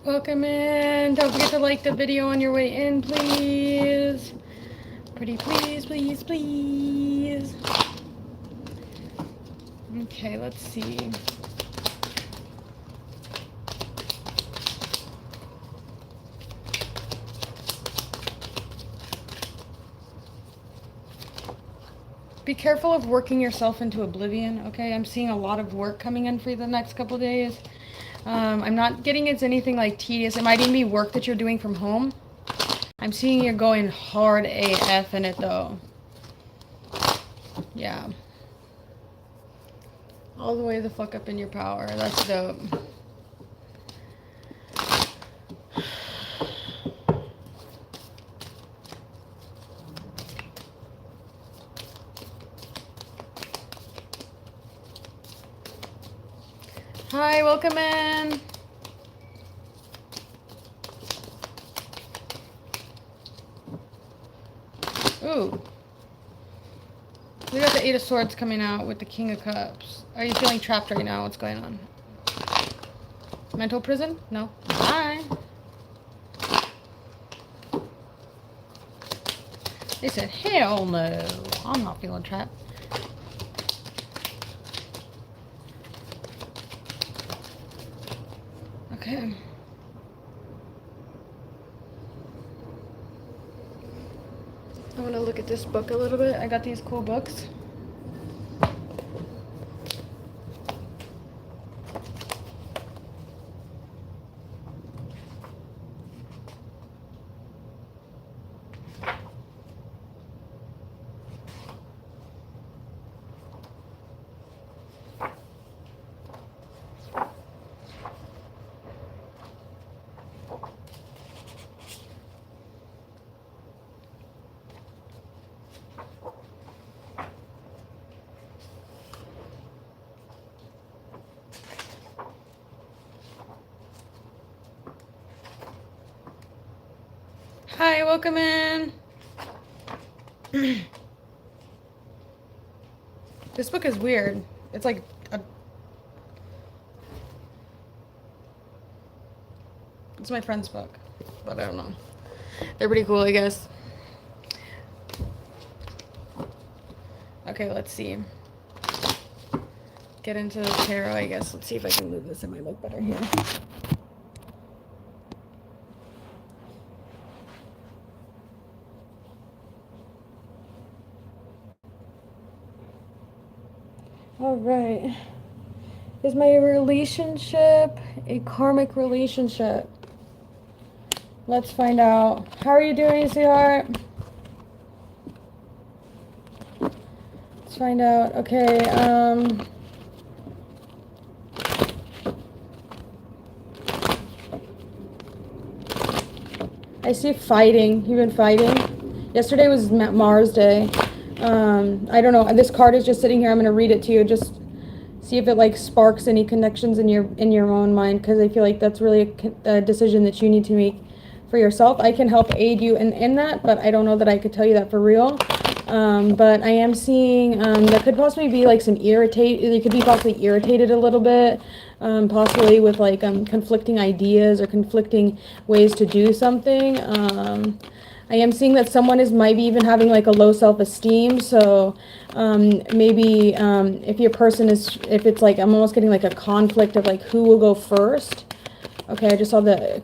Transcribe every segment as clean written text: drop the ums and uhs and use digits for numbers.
Welcome in. Don't forget to like the video on your way in, please. Pretty please, please, please. Okay, let's see. Be careful of working yourself into oblivion, okay? I'm seeing a lot of work coming in for the next couple of days. I'm not getting it's anything like tedious. It might even be work that you're doing from home. I'm seeing you're going hard AF in it though. Yeah. All the way the fuck up in your power. That's dope. Hi, welcome in. Ooh. We got the Eight of Swords coming out with the King of Cups. Are you feeling trapped right now? What's going on? Mental prison? No. Hi. They said, hell no. I'm not feeling trapped. Okay. I want to look at this book a little bit. I got these cool books. Hi, welcome in. This book is weird. It's like it's my friend's book, but I don't know. They're pretty cool, I guess. Okay, let's see. Get into the tarot, I guess. Let's see if I can move this. It might look better here. All right. Is my relationship a karmic relationship? Let's find out. How are you doing, sweetheart? Let's find out. Okay, I see fighting. You've been fighting. Yesterday was Mars Day. I don't know. This card is just sitting here. I'm going to read it to you. Just see if it like sparks any connections in your own mind, because I feel like that's really a decision that you need to make for yourself. I can help aid you in that, but I don't know that I could tell you that for real. But I am seeing there could possibly be like some you could be possibly irritated a little bit, possibly with like conflicting ideas or conflicting ways to do something. I am seeing that someone might be even having like a low self-esteem. So maybe if your person if it's like, I'm almost getting like a conflict of like who will go first. Okay, I just saw the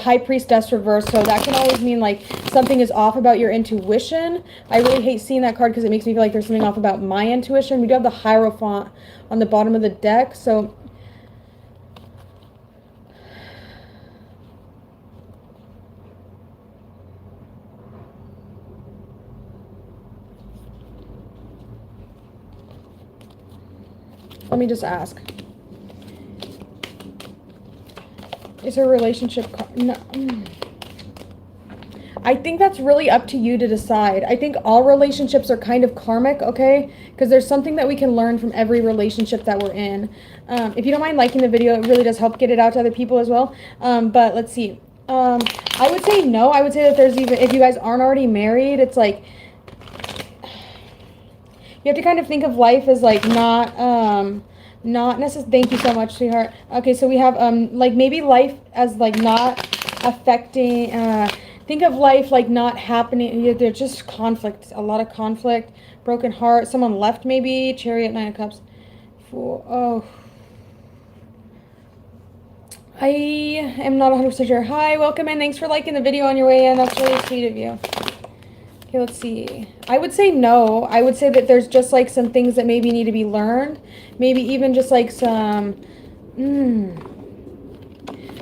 High Priestess reverse, so that can always mean like something is off about your intuition. I really hate seeing that card because it makes me feel like there's something off about my intuition. We do have the Hierophant on the bottom of the deck, so let me just ask. Is her relationship... No. I think that's really up to you to decide. I think all relationships are kind of karmic, okay? Because there's something that we can learn from every relationship that we're in. If you don't mind liking the video, it really does help get it out to other people as well. But let's see. I would say no. I would say that there's even... If you guys aren't already married, it's like... You have to kind of think of life as like not... not necessarily. Thank you so much, sweetheart. Okay, so we have like maybe life as like not affecting. Think of life like not happening. There's just conflict, a lot of conflict, broken heart. Someone left maybe. Chariot, 9 of Cups. Fool. Oh. I am not 100% sure. Hi, welcome in. Thanks for liking the video on your way in. That's really sweet of you. Okay, let's see. I would say no. I would say that there's just like some things that maybe need to be learned. Maybe even just like some,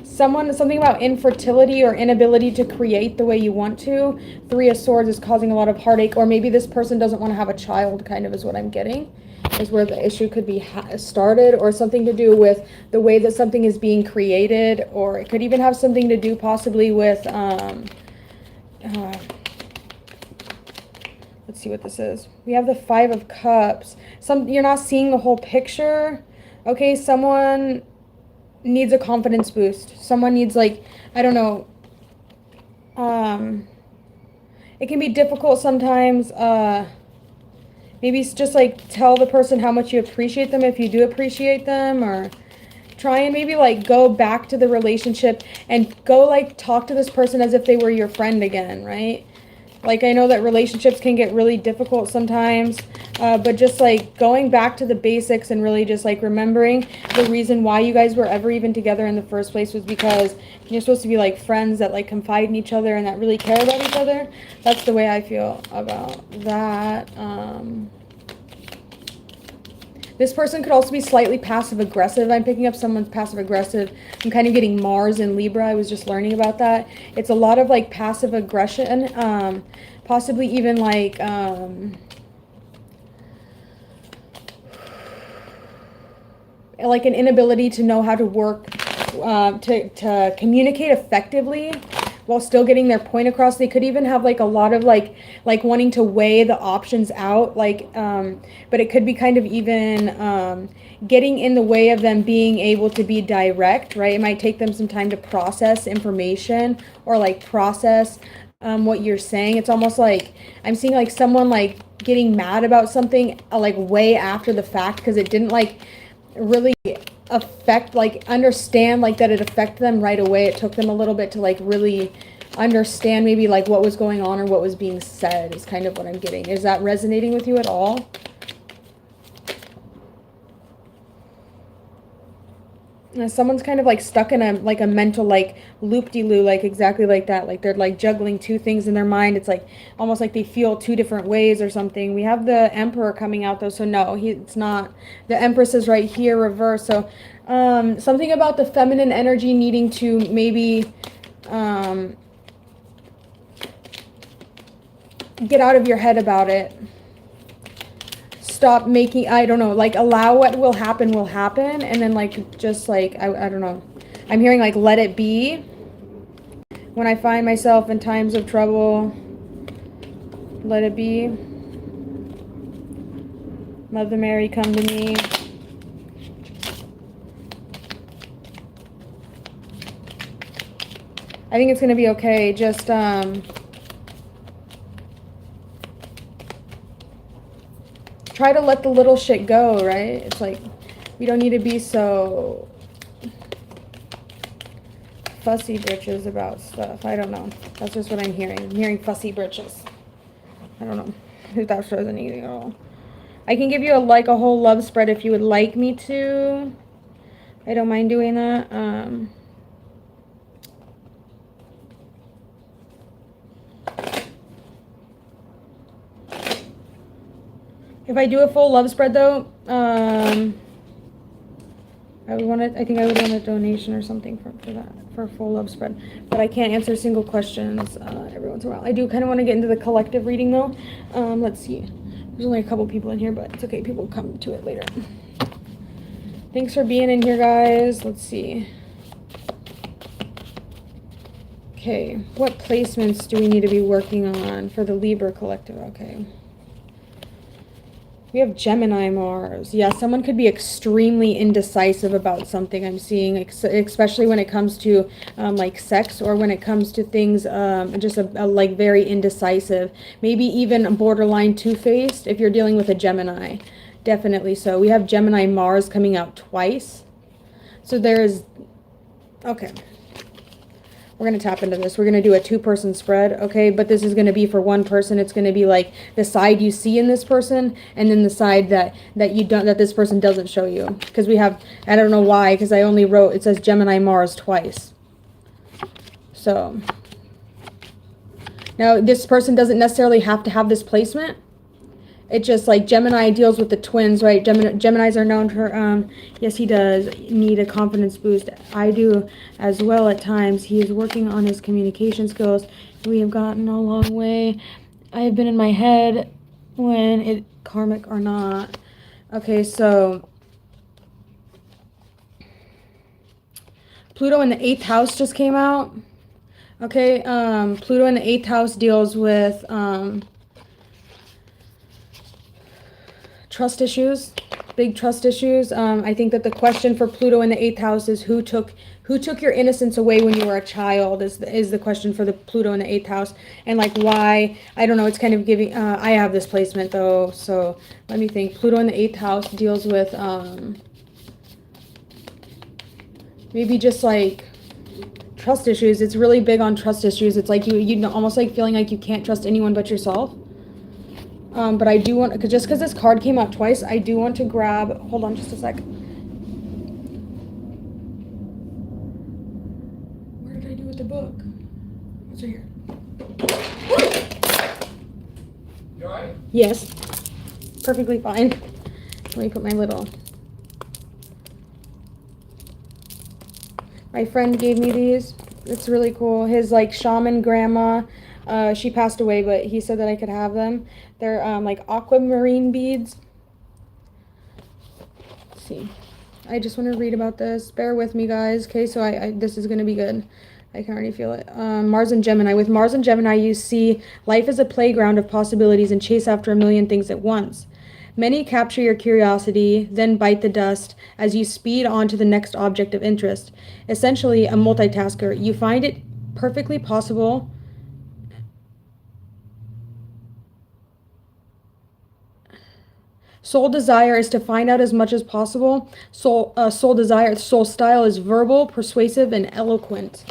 something about infertility or inability to create the way you want to. 3 of Swords is causing a lot of heartache, or maybe this person doesn't want to have a child, kind of is what I'm getting. Is where the issue could be started, or something to do with the way that something is being created, or it could even have something to do possibly with, let's see what this is. We have the 5 of Cups. You're not seeing the whole picture. Okay, someone needs a confidence boost. Someone needs, like, I don't know. It can be difficult sometimes. Maybe it's just like tell the person how much you appreciate them if you do appreciate them, or try and maybe like go back to the relationship and go like talk to this person as if they were your friend again, right? Like, I know that relationships can get really difficult sometimes, but just like going back to the basics and really just like remembering the reason why you guys were ever even together in the first place was because you're supposed to be like friends that like confide in each other and that really care about each other. That's the way I feel about that. This person could also be slightly passive-aggressive. I'm picking up someone's passive-aggressive. I'm kind of getting Mars in Libra. I was just learning about that. It's a lot of, like, passive aggression. Possibly even, like, an inability to know how to work, to communicate effectively while still getting their point across. They could even have like a lot of like wanting to weigh the options out, like but it could be kind of even getting in the way of them being able to be direct, right? It might take them some time to process information or like process what you're saying. It's almost like I'm seeing like someone like getting mad about something like way after the fact because it didn't like really affect, like understand like that it affected them right away. It took them a little bit to like really understand maybe like what was going on or what was being said is kind of what I'm getting. Is that resonating with you at all? Someone's kind of like stuck in a like a mental like loop-de-loo, like exactly like that. Like they're like juggling 2 things in their mind. It's like almost like they feel 2 different ways or something. We have the Emperor coming out though, so no, it's not. The Empress is right here, reverse. So something about the feminine energy needing to maybe get out of your head about it. Stop making, I don't know, like allow what will happen, and then like just like I don't know, I'm hearing like let it be. When I find myself in times of trouble, let it be. Mother Mary, come to me. I think it's gonna be okay. Just try to let the little shit go, right? It's like, we don't need to be so fussy britches about stuff. I don't know. That's just what I'm hearing. I'm hearing fussy britches. I don't know if that's resonating at all. I can give you a whole love spread if you would like me to. I don't mind doing that. If I do a full love spread though, I think I would want a donation or something for that, for a full love spread. But I can't answer single questions every once in a while. I do kind of want to get into the collective reading though. Let's see. There's only a couple people in here, but it's okay. People will come to it later. Thanks for being in here, guys. Let's see. Okay, what placements do we need to be working on for the Libra collective? Okay. We have Gemini Mars. Yeah, someone could be extremely indecisive about something I'm seeing, especially when it comes to like sex, or when it comes to things just like very indecisive. Maybe even borderline two-faced if you're dealing with a Gemini. Definitely so. We have Gemini Mars coming out twice. So there's, okay. We're going to tap into this. We're going to do a 2-person spread, okay? But this is going to be for one person. It's going to be like the side you see in this person, and then the side that you don't, that this person doesn't show you. Because we have, I don't know why, because I only wrote, it says Gemini Mars twice. So, now this person doesn't necessarily have to have this placement. It's just like Gemini deals with the twins, right? Geminis are known for, yes, he does need a confidence boost. I do as well at times. He is working on his communication skills. We have gotten a long way. I have been in my head when it karmic or not. Okay, so Pluto in the 8th house just came out. Okay, Pluto in the 8th house deals with, trust issues, big trust issues. I think that the question for Pluto in the 8th house is who took your innocence away when you were a child is the question for the Pluto in the 8th house. And like why, I don't know, it's kind of giving, I have this placement though, so let me think. Pluto in the 8th house deals with maybe just like trust issues. It's really big on trust issues. It's like you almost like feeling like you can't trust anyone but yourself. But I do want, just because this card came out twice, I do want to grab, hold on just a sec. Where did I do with the book? What's right here? You alright? Yes. Perfectly fine. Let me put my little... My friend gave me these. It's really cool. His, like, shaman grandma, she passed away, but he said that I could have them. They're like aquamarine beads. Let's see. I just want to read about this. Bear with me, guys. Okay, so this is going to be good. I can already feel it. Mars and Gemini. With Mars and Gemini, you see life as a playground of possibilities and chase after a million things at once. Many capture your curiosity, then bite the dust as you speed on to the next object of interest. Essentially, a multitasker. You find it perfectly possible soul desire is to find out as much as possible. Soul desire, soul style is verbal, persuasive, and eloquent.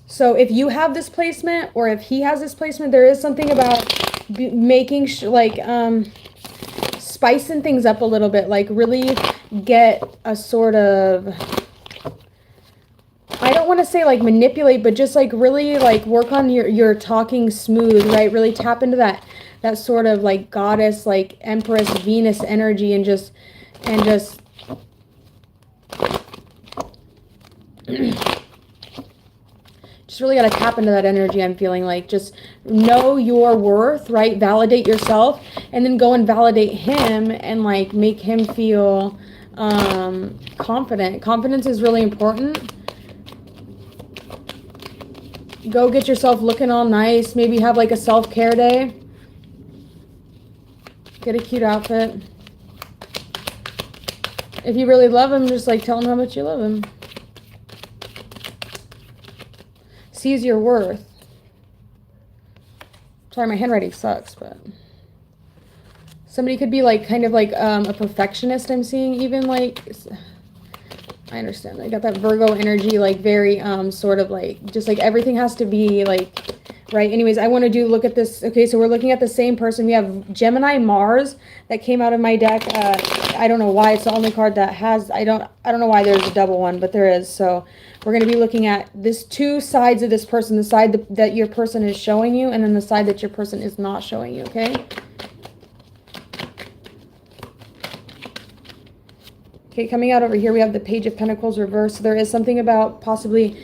So if you have this placement, or if he has this placement, there is something about making spicing things up a little bit, like really get a sort of, I don't want to say like manipulate, but just like really like work on your talking smooth, right? Really tap into that sort of like goddess, like Empress Venus energy, and just just really got to tap into that energy. I'm feeling like just know your worth, right? Validate yourself, and then go and validate him and like make him feel confident. Confidence is really important. Go get yourself looking all nice. Maybe have like a self-care day. Get a cute outfit. If you really love him, just like tell him how much you love him. Seize your worth. Sorry, my handwriting sucks, but somebody could be like kind of like a perfectionist. I'm seeing even like, I understand. I got that Virgo energy, like very sort of like just like everything has to be like right. Anyways, I want to look at this. Okay, so we're looking at the same person. We have Gemini Mars that came out of my deck. I don't know why it's the only card that has, I don't know why there's a double one, but there is. So we're going to be looking at this two sides of this person, the side that your person is showing you, and then the side that your person is not showing you, okay? Okay, coming out over here, we have the Page of Pentacles reversed. So there is something about possibly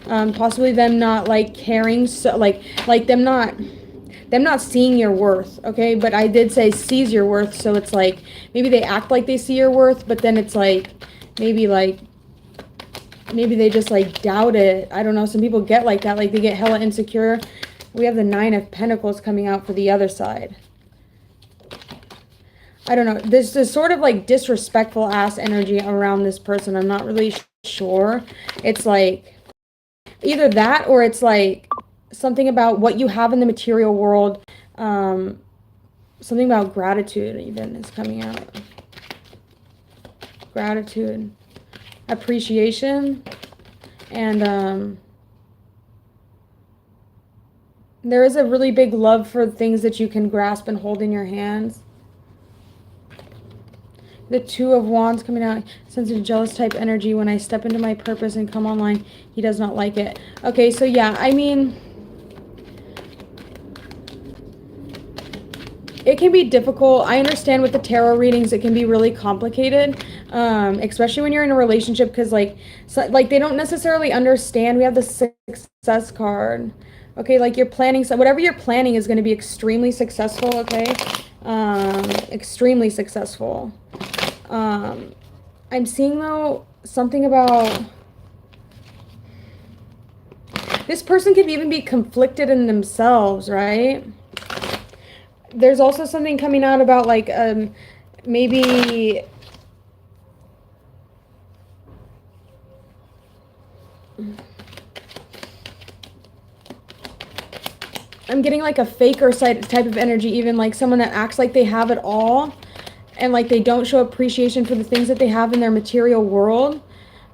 them not like caring, so like them not seeing your worth, okay? But I did say seize your worth, so it's like maybe they act like they see your worth, but then it's like maybe they just like doubt it. I don't know. Some people get like that, like they get hella insecure. We have the Nine of Pentacles coming out for the other side. I don't know. This is sort of like disrespectful ass energy around this person. I'm not really sure. It's like either that, or it's like something about what you have in the material world. something about gratitude even is coming out. Gratitude, appreciation, and there is a really big love for things that you can grasp and hold in your hands. The Two of Wands coming out, sensitive, jealous type energy. When I step into my purpose and come online, he does not like it. Okay, so yeah, I mean, it can be difficult. I understand with the tarot readings, it can be really complicated, especially when you're in a relationship, because like they don't necessarily understand. We have the Success card. Okay, like you're planning, so whatever you're planning is going to be extremely successful, okay? Extremely successful. I'm seeing, though, something about this person could even be conflicted in themselves, right? There's also something coming out about, like, maybe I'm getting like a faker type of energy, even like someone that acts like they have it all and like they don't show appreciation for the things that they have in their material world,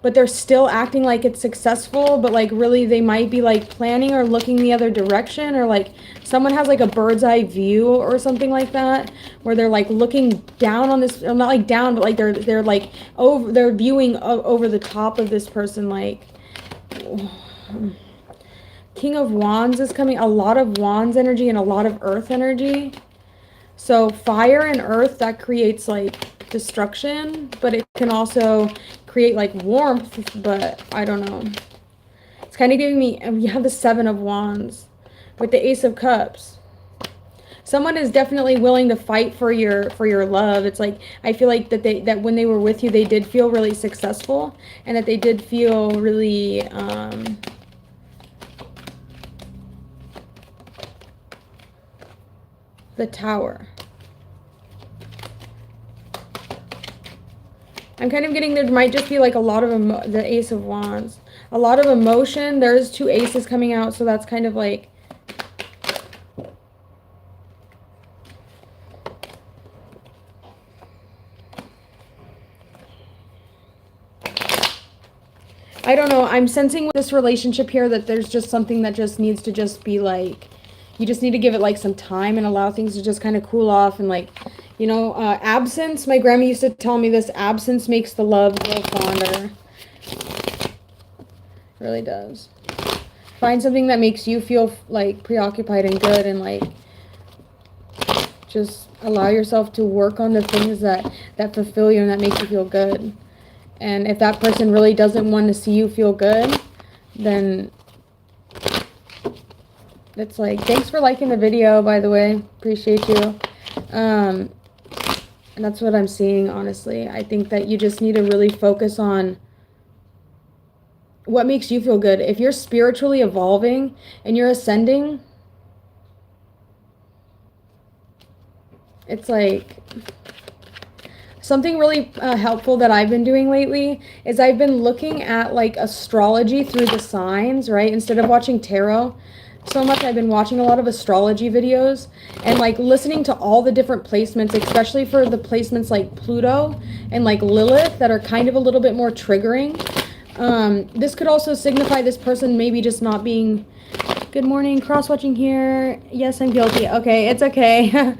but they're still acting like it's successful, but like really they might be like planning or looking the other direction, or like someone has like a bird's eye view or something like that, where they're like looking down on this, not like down, but like they're like over, they're viewing over the top of this person, like King of Wands is coming, a lot of Wands energy and a lot of Earth energy. So fire and earth, that creates like destruction, but it can also create like warmth, but I don't know. It's kind of giving me, we have the Seven of Wands with the Ace of Cups. Someone is definitely willing to fight for your love. It's like, I feel like that when they were with you, they did feel really successful, and that they did feel really, the Tower. I'm kind of getting, there might just be like a lot of the Ace of Wands, a lot of emotion. There's two aces coming out, so that's kind of like, I don't know. I'm sensing with this relationship here that there's just something that just needs to just be like, you just need to give it like some time and allow things to just kind of cool off, and like, you know, absence. My grandma used to tell me this: absence makes the love grow fonder. It really does. Find something that makes you feel like preoccupied and good, and like just allow yourself to work on the things that fulfill you and that make you feel good. And if that person really doesn't want to see you feel good, then it's like, thanks for liking the video, by the way. Appreciate you. And that's what I'm seeing, honestly. I think that you just need to really focus on what makes you feel good. If you're spiritually evolving and you're ascending, it's like, something really helpful that I've been doing lately is I've been looking at like astrology through the signs, right? Instead of watching tarot so much, I've been watching a lot of astrology videos and like listening to all the different placements, especially for the placements like Pluto and like Lilith that are kind of a little bit more triggering. This could also signify this person maybe just not being, good morning, cross-watching here. Yes, I'm guilty. Okay, it's okay.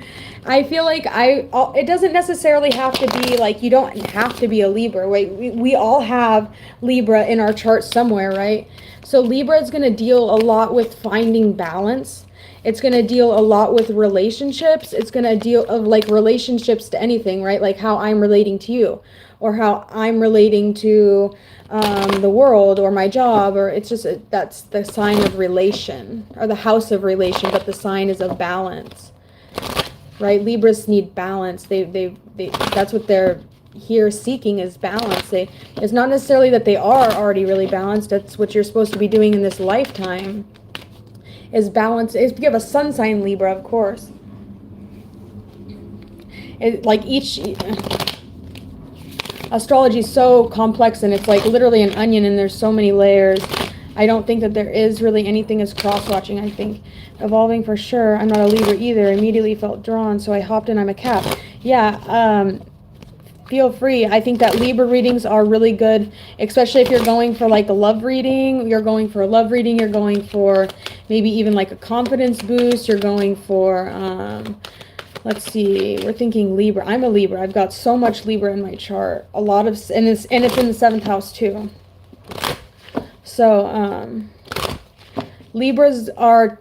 I feel like it doesn't necessarily have to be like, you don't have to be a Libra, right? We all have Libra in our chart somewhere, right? So Libra is going to deal a lot with finding balance. It's going to deal a lot with relationships. It's going to deal of like relationships to anything, right? Like how I'm relating to you, or how I'm relating to the world or my job, or it's just, that's the sign of relation, or the house of relation, but the sign is of balance, right? Libras need balance. They that's what they're here seeking, is balance. It's not necessarily that they are already really balanced. That's what you're supposed to be doing in this lifetime, is balance. If you have a sun sign Libra, of course, like each astrology is so complex, and it's like literally an onion, and there's so many layers. I don't think that there is really anything as cross-watching. I think evolving for sure. I'm not a Libra either. Immediately felt drawn, so I hopped in. I'm a Cap. Yeah, feel free. I think that Libra readings are really good, especially if you're going for like a love reading. You're going for a love reading. You're going for maybe even like a confidence boost. You're going for, let's see, we're thinking Libra. I'm a Libra. I've got so much Libra in my chart. A lot of, and it's in the 7th house too. So, Libras are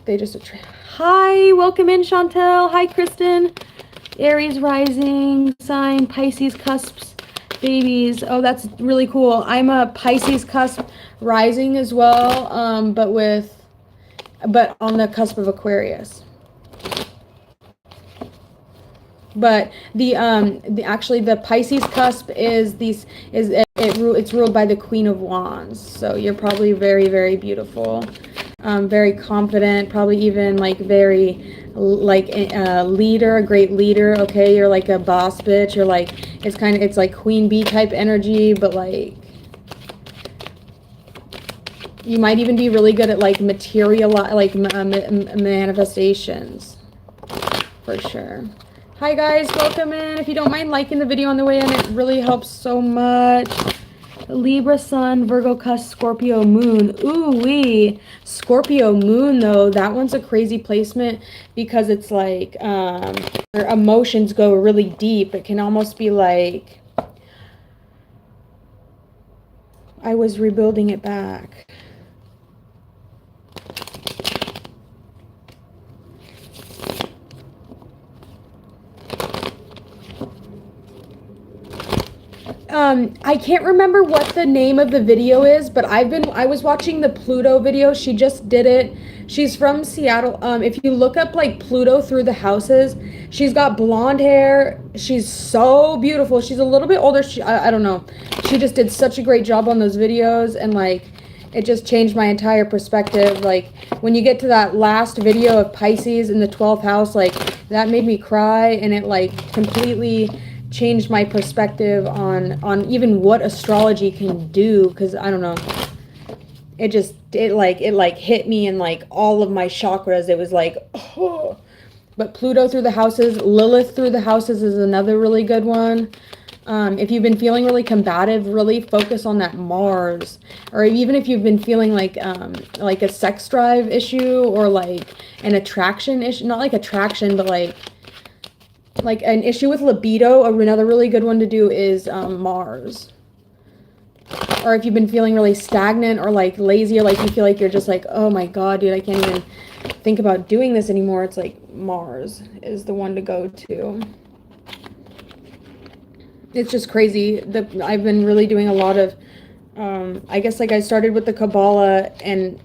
they just attract. Hi, welcome in, Chantel. Hi, Kristen. Aries rising sign, Pisces cusps, babies. Oh, that's really cool. I'm a Pisces cusp rising as well, but on the cusp of Aquarius. But the Pisces cusp it's ruled by the Queen of Wands. So you're probably very, very beautiful. Very confident, probably even like very like a leader, a great leader. Okay, you're like a boss bitch. You're like, it's like queen bee type energy, but like you might even be really good at like manifestations for sure. Hi guys, welcome in. If you don't mind liking the video on the way in, it really helps so much. Libra sun, Virgo cusp, Scorpio moon. Ooh wee. Scorpio moon though, that one's a crazy placement because it's like their emotions go really deep. It can almost be like I was rebuilding it back. I can't remember what the name of the video is, but I was watching the Pluto video. She just did it. She's from Seattle. If you look up like Pluto through the houses, she's got blonde hair. She's so beautiful. She's a little bit older. I don't know. She just did such a great job on those videos, and like it just changed my entire perspective. Like when you get to that last video of Pisces in the 12th house, like that made me cry, and it like completely changed my perspective on even what astrology can do, because I don't know, it hit me in like all of my chakras. It was like, oh. But Pluto through the houses, Lilith through the houses is another really good one. If you've been feeling really combative, really focus on that Mars. Or even if you've been feeling like a sex drive issue, or like an attraction issue, not like attraction, but like an issue with libido. Another really good one to do is Mars. Or if you've been feeling really stagnant or like lazy, or like you feel like you're just like, oh my god, dude, I can't even think about doing this anymore. It's like Mars is the one to go to. It's just crazy. I've been really doing a lot of, I guess like I started with the Kabbalah, and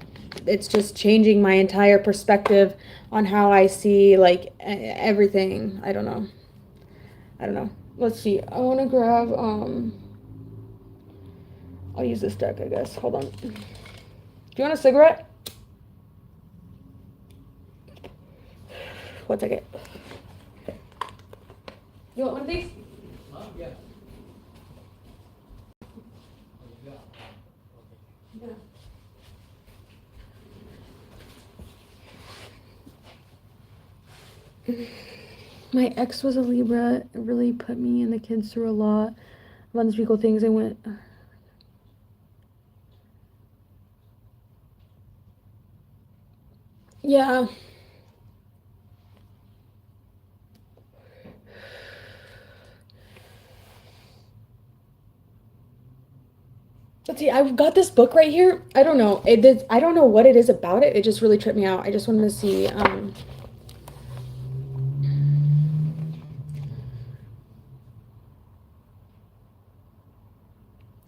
it's just changing my entire perspective on how I see like everything. I don't know. Let's see. I want to grab, I'll use this deck, I guess. Hold on. Do you want a cigarette? 1 second. You want one of these? Yeah. My ex was a Libra. It really put me and the kids through a lot of unspeakable things. I went... Yeah. Let's see, I've got this book right here. I don't know. I don't know what it is about it. It just really tripped me out. I just wanted to see...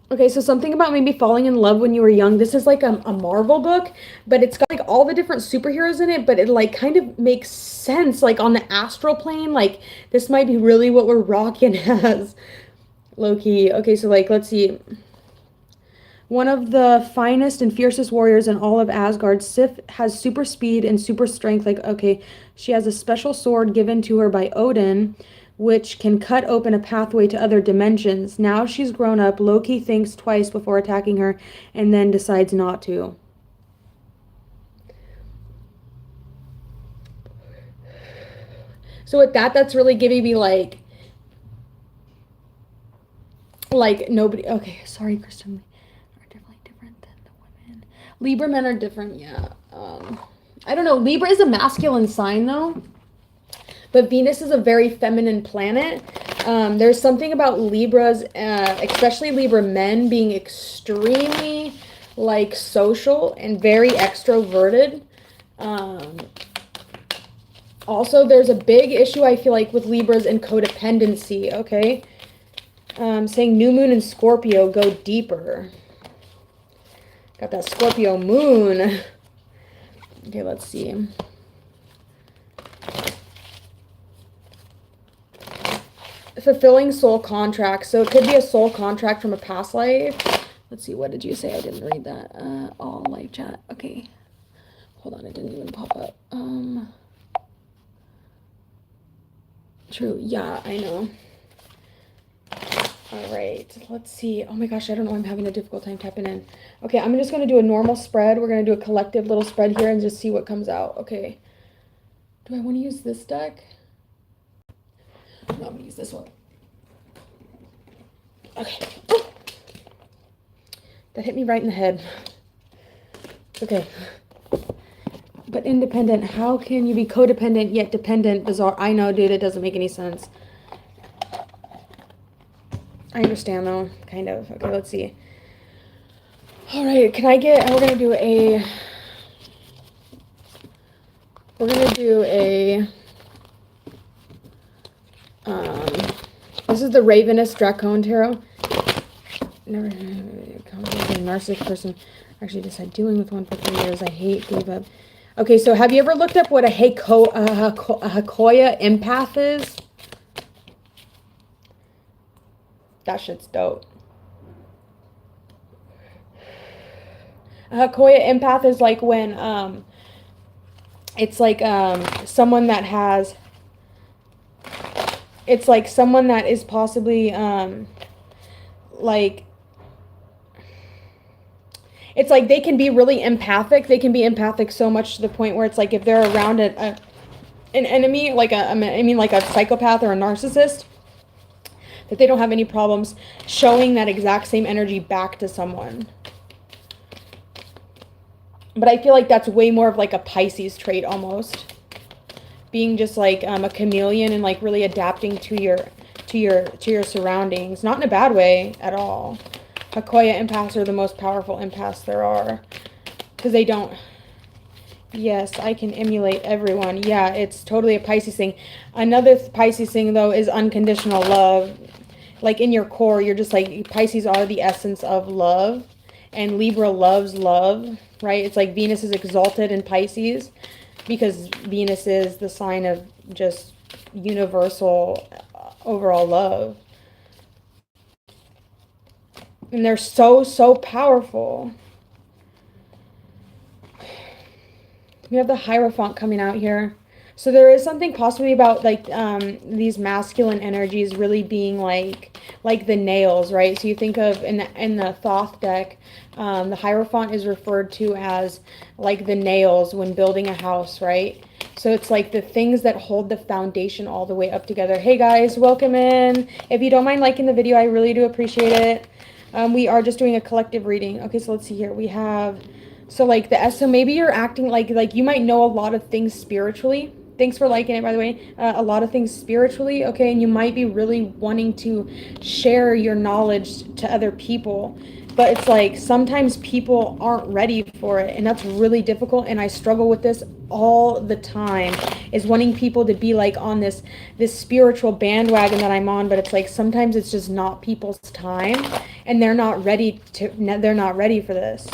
Okay, so something about maybe falling in love when you were young. This is like a Marvel book, but it's got like all the different superheroes in it, but it like kind of makes sense like on the astral plane. Like this might be really what we're rocking as, low-key. Okay, so like, let's see. One of the finest and fiercest warriors in all of Asgard, Sif has super speed and super strength. Like, okay, she has a special sword given to her by Odin, which can cut open a pathway to other dimensions. Now she's grown up, Loki thinks twice before attacking her and then decides not to. So with that, that's really giving me like nobody. Okay, sorry, Kristen. Are definitely different than the women. Libra men are different, yeah. I don't know. Libra is a masculine sign though, but Venus is a very feminine planet. There's something about Libras, especially Libra men, being extremely like social and very extroverted. Also, there's a big issue, I feel like, with Libras and codependency, okay? Saying new moon and Scorpio, go deeper. Got that Scorpio moon. Okay, let's see. Fulfilling soul contracts. So it could be a soul contract from a past life. Let's see, what did you say? I didn't read that. All live chat. Okay. Hold on, it didn't even pop up. True. Yeah, I know. All right, let's see. Oh my gosh, I don't know. I'm having a difficult time tapping in. Okay, I'm just going to do a normal spread. We're going to do a collective little spread here and just see what comes out. Okay. Do I want to use this deck? No, I'm going to use this one. Okay. Oh! That hit me right in the head. Okay. But independent, how can you be codependent yet dependent? Bizarre. I know, dude, it doesn't make any sense. I understand though, kind of. Okay, let's see. All right, we're gonna do a this is the Ravenous Dracon Tarot. Never a narcissistic person. Actually just had dealing with one for 3 years. I gave up. Okay, so have you ever looked up what a Hakoya empath is? That shit's dope. A Hakoya empath is like when it's like someone that has, it's like someone that is possibly like, it's like they can be really empathic. They can be empathic so much to the point where it's like if they're around an enemy, like a psychopath or a narcissist, that they don't have any problems showing that exact same energy back to someone. But I feel like that's way more of like a Pisces trait almost. Being just like a chameleon and like really adapting to your surroundings. Not in a bad way at all. Hakoya empaths are the most powerful empaths there are. Because they don't... Yes, I can emulate everyone. Yeah, it's totally a Pisces thing. Another Pisces thing, though, is unconditional love. Like, in your core, you're just like... Pisces are the essence of love. And Libra loves love, right? It's like Venus is exalted in Pisces. Because Venus is the sign of just universal overall love. And they're so, so powerful. We have the Hierophant coming out here. So there is something possibly about like these masculine energies really being like the nails, right? So you think of in the Thoth deck, the Hierophant is referred to as like the nails when building a house, right? So it's like the things that hold the foundation all the way up together. Hey guys, welcome in. If you don't mind liking the video, I really do appreciate it. We are just doing a collective reading. Okay, so let's see here. We have, so like so maybe you're acting like you might know a lot of things spiritually. Thanks for liking it, by the way. A lot of things spiritually, okay? And you might be really wanting to share your knowledge to other people. But it's like sometimes people aren't ready for it. And that's really difficult. And I struggle with this all the time. Is wanting people to be like on this spiritual bandwagon that I'm on. But it's like sometimes it's just not people's time. And they're not ready for this.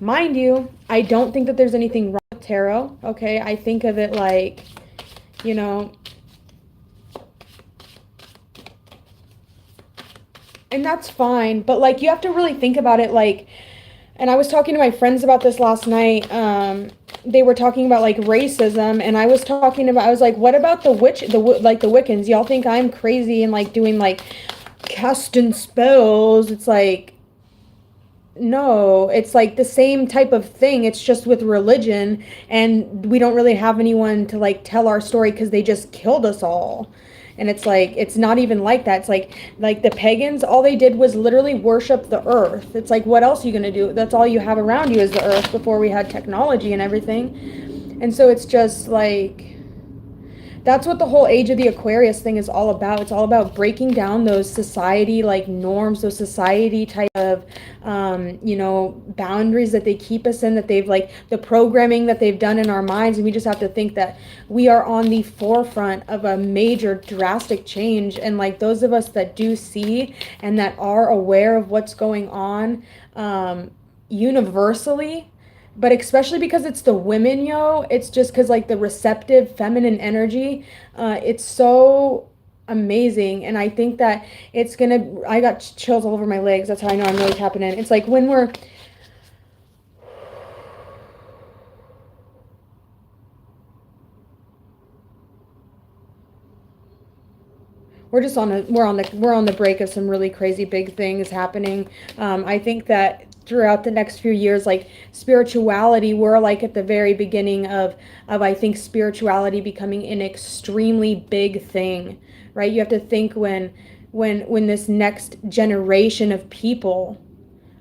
Mind you, I don't think that there's anything wrong with tarot, okay? I think of it like, you know, and that's fine, but like you have to really think about it like, and I was talking to my friends about this last night, they were talking about like racism, and I was like, what about the Wiccans? Y'all think I'm crazy and like doing like casting spells? It's like, no, it's like the same type of thing. It's just with religion, and we don't really have anyone to like tell our story because they just killed us all. And it's like, it's not even like that. It's like the pagans, all they did was literally worship the earth. It's like, what else are you going to do? That's all you have around you is the earth before we had technology and everything. And so it's just like, that's what the whole age of the Aquarius thing is all about. It's all about breaking down those society like norms, those society type of, boundaries that they keep us in, that they've like the programming that they've done in our minds. And we just have to think that we are on the forefront of a major drastic change. And like those of us that do see and that are aware of what's going on, universally, but especially because it's the women, it's just because like the receptive feminine energy, it's so amazing. And I think that I got chills all over my legs. That's how I know I'm really tapping in. It's like when we're on the break of some really crazy big things happening. I think that throughout the next few years, like spirituality, we're like at the very beginning of I think spirituality becoming an extremely big thing, right? You have to think when this next generation of people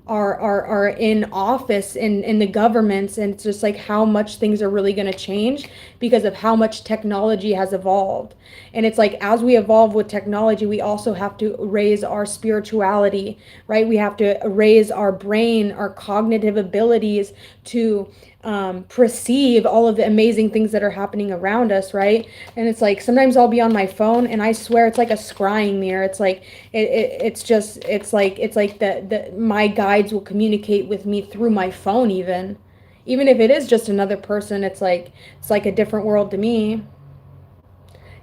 are in office in the governments, and it's just like how much things are really going to change because of how much technology has evolved. And it's like, as we evolve with technology, we also have to raise our spirituality, right? We have to raise our brain, our cognitive abilities to perceive all of the amazing things that are happening around us, right? And it's like, sometimes I'll be on my phone and I swear it's like a scrying mirror. It's like it's like the my guides will communicate with me through my phone, even if it is just another person. It's like a different world to me.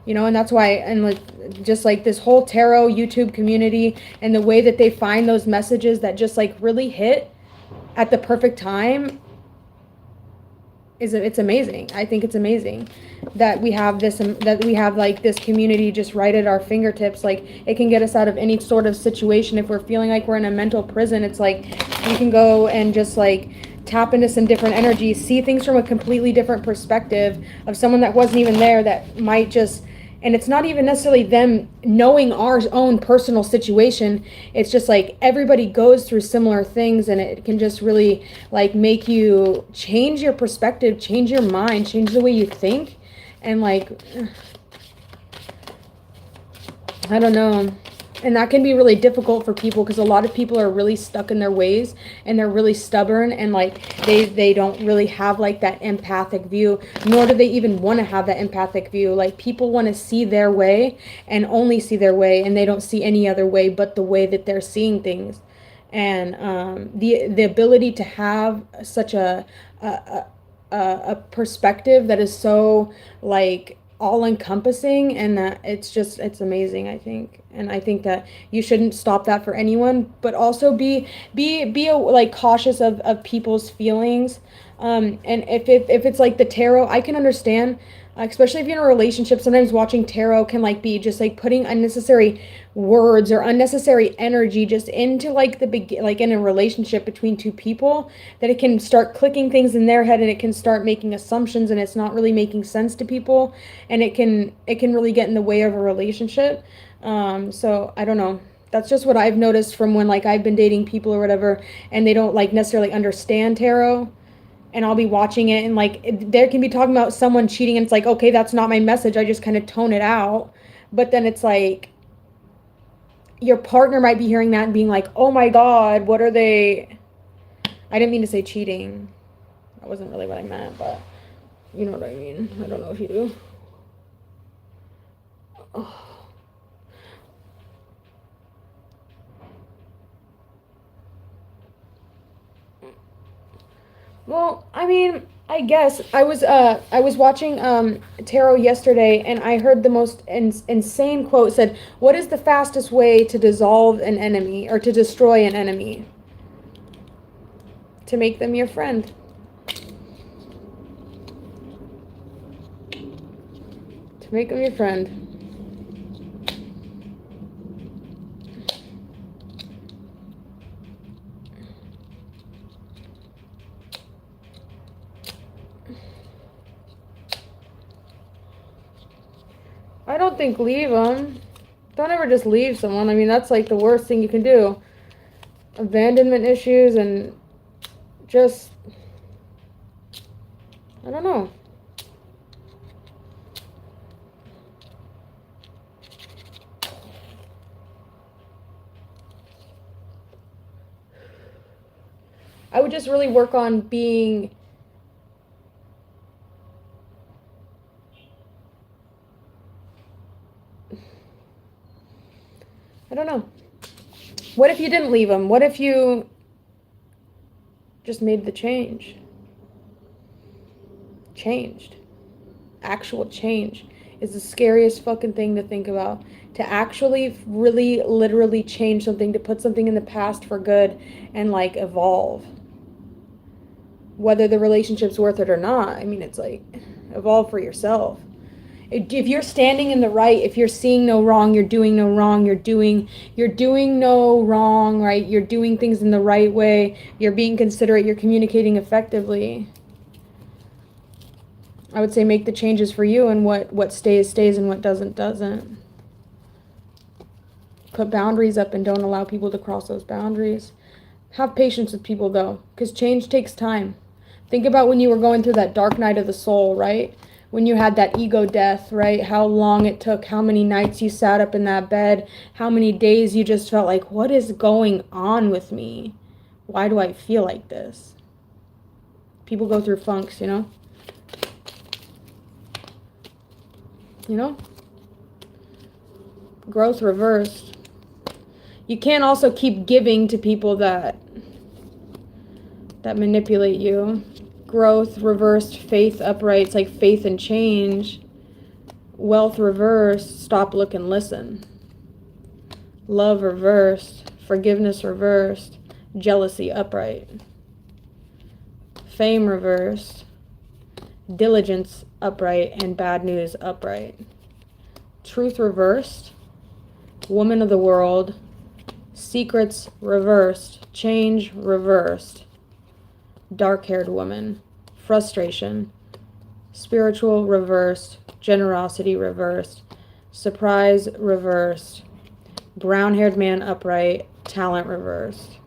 And that's why, and like, just like this whole tarot YouTube community and the way that they find those messages that just like really hit at the perfect time, it's amazing. I think it's amazing that we have like this community just right at our fingertips. Like, it can get us out of any sort of situation. If we're feeling like we're in a mental prison, it's like you can go and just like tap into some different energies, see things from a completely different perspective of someone that wasn't even there, that might just, and it's not even necessarily them knowing our own personal situation. It's just like everybody goes through similar things, and it can just really like make you change your perspective, change your mind, change the way you think. And like, I don't know. And that can be really difficult for people because a lot of people are really stuck in their ways, and they're really stubborn, and like they don't really have like that empathic view, nor do they even want to have that empathic view. Like, people want to see their way and only see their way, and they don't see any other way but the way that they're seeing things. And the ability to have such a perspective that is so like all encompassing, and that it's amazing, I think. And I think that you shouldn't stop that for anyone, but also be like cautious of people's feelings. And if it's like the tarot, I can understand, especially if you're in a relationship, sometimes watching tarot can like be just like putting unnecessary words or unnecessary energy just into like like in a relationship between two people, that it can start clicking things in their head, and it can start making assumptions, and it's not really making sense to people, and it can really get in the way of a relationship. So I don't know. That's just what I've noticed from when like I've been dating people or whatever, and they don't like necessarily understand tarot. And I'll be watching it, and like there can be talking about someone cheating, and it's like, okay, that's not my message. I just kind of tone it out. But then it's like your partner might be hearing that and being like, oh my God, what are they? I didn't mean to say cheating. That wasn't really what I meant, but you know what I mean. I don't know if you do. Oh. Well, I mean, I guess I was watching tarot yesterday, and I heard the most insane quote. Said, "What is the fastest way to dissolve an enemy or to destroy an enemy? To make them your friend." To make him your friend. I don't think leave them. Don't ever just leave someone. I mean, that's like the worst thing you can do. Abandonment issues and just, I don't know. I would just really work on being I don't know. What if you didn't leave them? What if you just made the change? Changed. Actual change is the scariest fucking thing to think about. To actually really literally change something, to put something in the past for good and like evolve. Whether the relationship's worth it or not. I mean, it's like evolve for yourself. If you're standing in the right, if you're seeing no wrong, you're doing no wrong, you're doing no wrong, right? You're doing things in the right way. You're being considerate, you're communicating effectively. I would say make the changes for you, and what stays and what doesn't. Put boundaries up and don't allow people to cross those boundaries. Have patience with people though, because change takes time. Think about when you were going through that dark night of the soul, right? When you had that ego death, right? How long it took, how many nights you sat up in that bed, how many days you just felt like, what is going on with me? Why do I feel like this? People go through funks, you know? You know? Growth reversed. You can't also keep giving to people that manipulate you. Growth reversed, faith upright. It's like faith and change. Wealth reversed, stop, look, and listen. Love reversed, forgiveness reversed, jealousy upright. Fame reversed, diligence upright, and bad news upright. Truth reversed, woman of the world, secrets reversed, change reversed. Dark-haired woman, frustration, spiritual reversed, generosity reversed, surprise reversed, brown-haired man upright, talent reversed.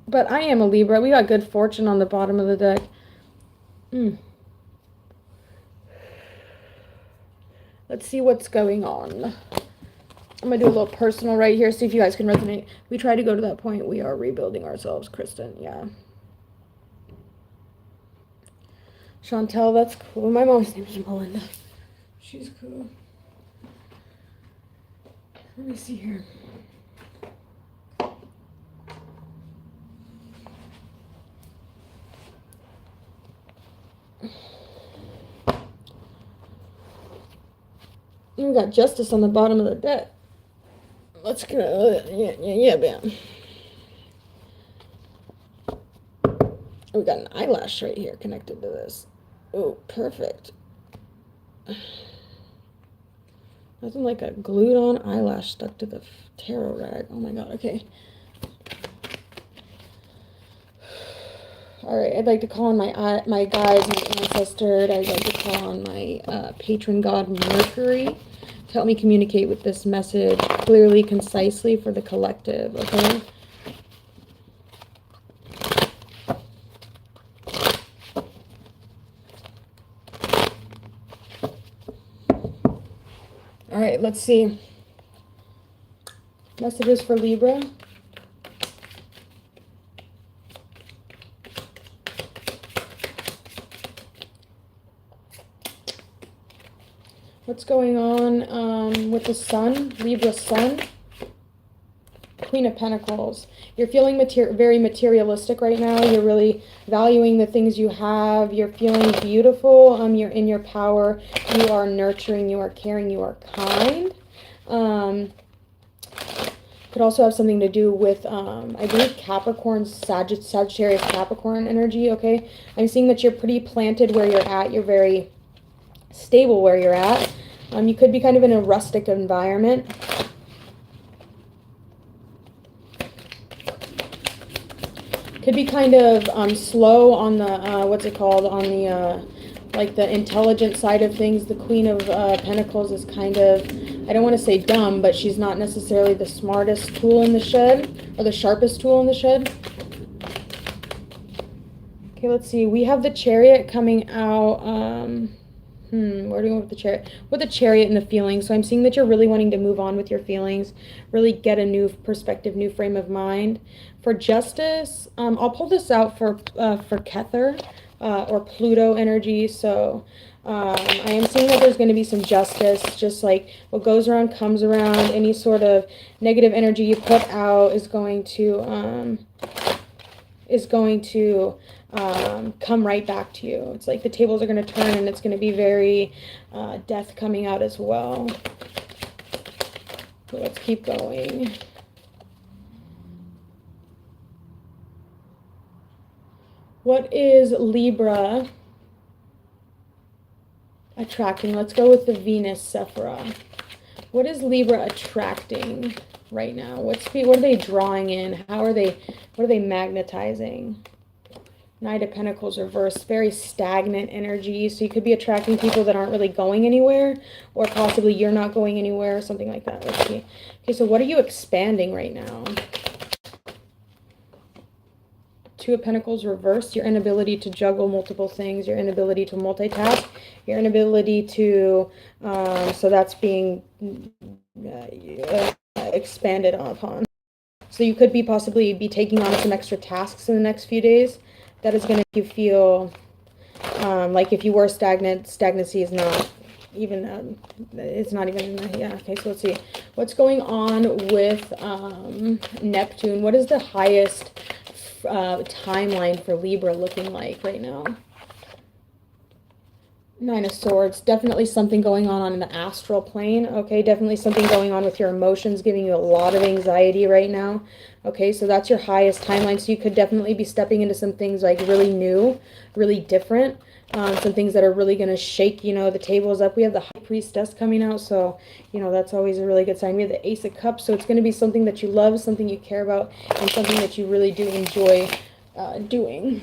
But I am a Libra. We got good fortune on the bottom of the deck. Let's see what's going on. I'm going to do a little personal right here, see if you guys can resonate. We try to go to that point. We are rebuilding ourselves, Kristen. Yeah. Chantel, that's cool. My mom's name is Melinda. She's cool. Let me see here. We got justice on the bottom of the deck. Let's go. Yeah, bam. We got an eyelash right here connected to this. Oh, perfect. Nothing like a glued on eyelash stuck to the tarot rag. Oh my god, okay. Alright, I'd like to call on my guides, my ancestor. I'd like to call on my patron god Mercury to help me communicate with this message clearly, concisely for the collective, okay? Alright, let's see. Messages for Libra. What's going on with the sun, Libra sun? Queen of Pentacles. You're feeling very materialistic right now. You're really valuing the things you have. You're feeling beautiful. You're in your power. You are nurturing. You are caring. You are kind. Could also have something to do with, I believe, Capricorn, Sagittarius, Capricorn energy, okay? I'm seeing that you're pretty planted where you're at. You're very stable where you're at. You could be kind of in a rustic environment. Could be kind of slow on the, what's it called, on the, like the intelligent side of things. The Queen of Pentacles is kind of, I don't want to say dumb, but she's not necessarily the smartest tool in the shed, or the sharpest tool in the shed. Okay, let's see. We have the Chariot coming out. Where do we go with the Chariot? With the Chariot and the feelings. So I'm seeing that you're really wanting to move on with your feelings, really get a new perspective, new frame of mind. For Justice, I'll pull this out for Kether, or Pluto energy. So I am seeing that there's going to be some justice, just like what goes around comes around. Any sort of negative energy you put out is going to come right back to you. It's like the tables are going to turn, and it's going to be very death coming out as well. So let's keep going. What is Libra attracting? Let's go with the Venus Sephira. What is Libra attracting right now? What are they drawing in? What are they magnetizing? Knight of Pentacles reversed, very stagnant energy. So you could be attracting people that aren't really going anywhere, or possibly you're not going anywhere, or something like that. Let's see. Okay, so what are you expanding right now? Two of Pentacles reversed, your inability to juggle multiple things, your inability to multitask, your inability to, so that's being expanded upon. So you could be possibly be taking on some extra tasks in the next few days. That is going to make you feel like if you were stagnant, stagnancy is not even, it's not even, yeah, okay, so let's see. What's going on with Neptune? What is the highest timeline for Libra looking like right now? Nine of Swords. Definitely something going on in the astral plane. Okay, definitely something going on with your emotions, giving you a lot of anxiety right now. Okay, so that's your highest timeline. So you could definitely be stepping into some things like really new, really different. Some things that are really going to shake, you know, the tables up. We have the High Priestess coming out, so, you know, that's always a really good sign. We have the Ace of Cups, so it's going to be something that you love, something you care about, and something that you really do enjoy doing.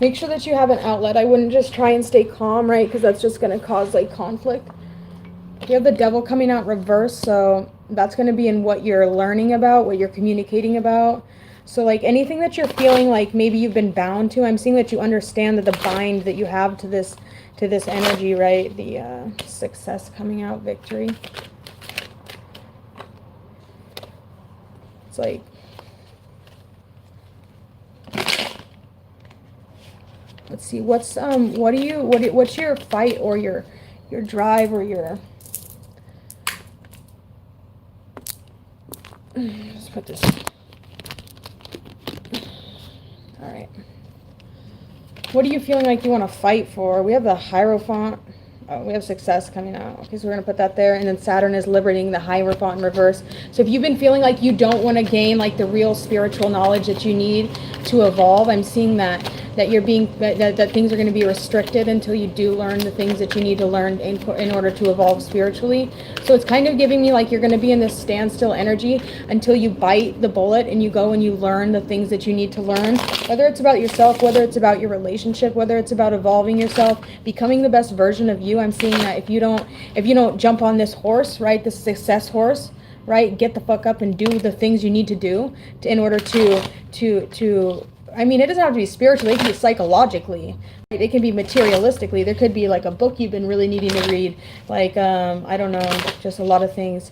Make sure that you have an outlet. I wouldn't just try and stay calm, right? Because that's just going to cause like conflict. You have the Devil coming out reverse, so that's going to be in what you're learning about, what you're communicating about. So like anything that you're feeling like maybe you've been bound to, I'm seeing that you understand that the bind that you have to this energy, right? The success coming out, victory. It's like, let's see, what's your fight or your drive or your, let's put this, all right, what are you feeling like you want to fight for? We have the Hierophant. Oh, we have success coming out. Okay, so we're going to put that there. And then Saturn is liberating the Hierophant in reverse. So if you've been feeling like you don't want to gain like the real spiritual knowledge that you need to evolve, I'm seeing that you're being, that things are going to be restricted until you do learn the things that you need to learn in order to evolve spiritually. So it's kind of giving me like you're going to be in this standstill energy until you bite the bullet and you go and you learn the things that you need to learn, whether it's about yourself, whether it's about your relationship, whether it's about evolving yourself, becoming the best version of you. I'm seeing that if you don't jump on this horse, right, this success horse, right, get the fuck up and do the things you need to do in order to I mean, it doesn't have to be spiritually, it can be psychologically, right? It can be materialistically. There could be like a book you've been really needing to read, like I don't know, just a lot of things.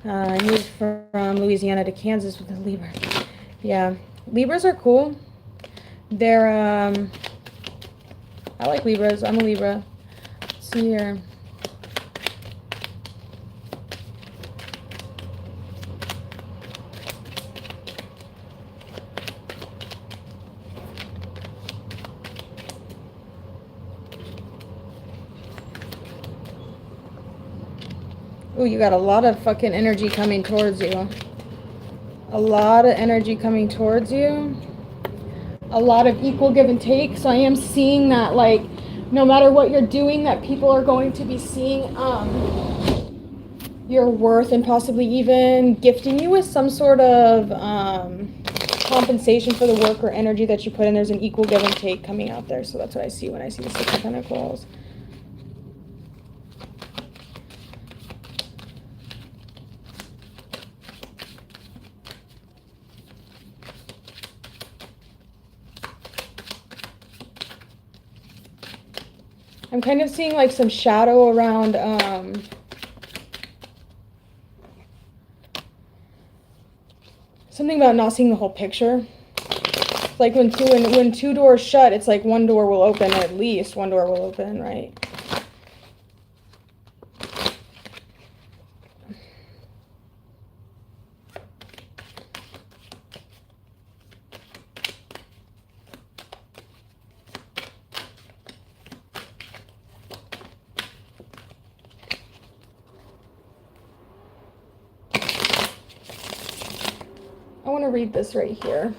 I moved from Louisiana to Kansas with the Libra. Yeah, Libras are cool. They're I like Libras. I'm a Libra. Let's see here. Ooh, you got a lot of fucking energy coming towards you. A lot of energy coming towards you. A lot of equal give and take. So I am seeing that, like, no matter what you're doing, that people are going to be seeing your worth and possibly even gifting you with some sort of compensation for the work or energy that you put in. There's an equal give and take coming out there. So that's what I see when I see the Six of Pentacles. I'm kind of seeing like some shadow around something about not seeing the whole picture. Like when two doors shut, it's like one door will open, or at least one door will open, right? I want to read this right here.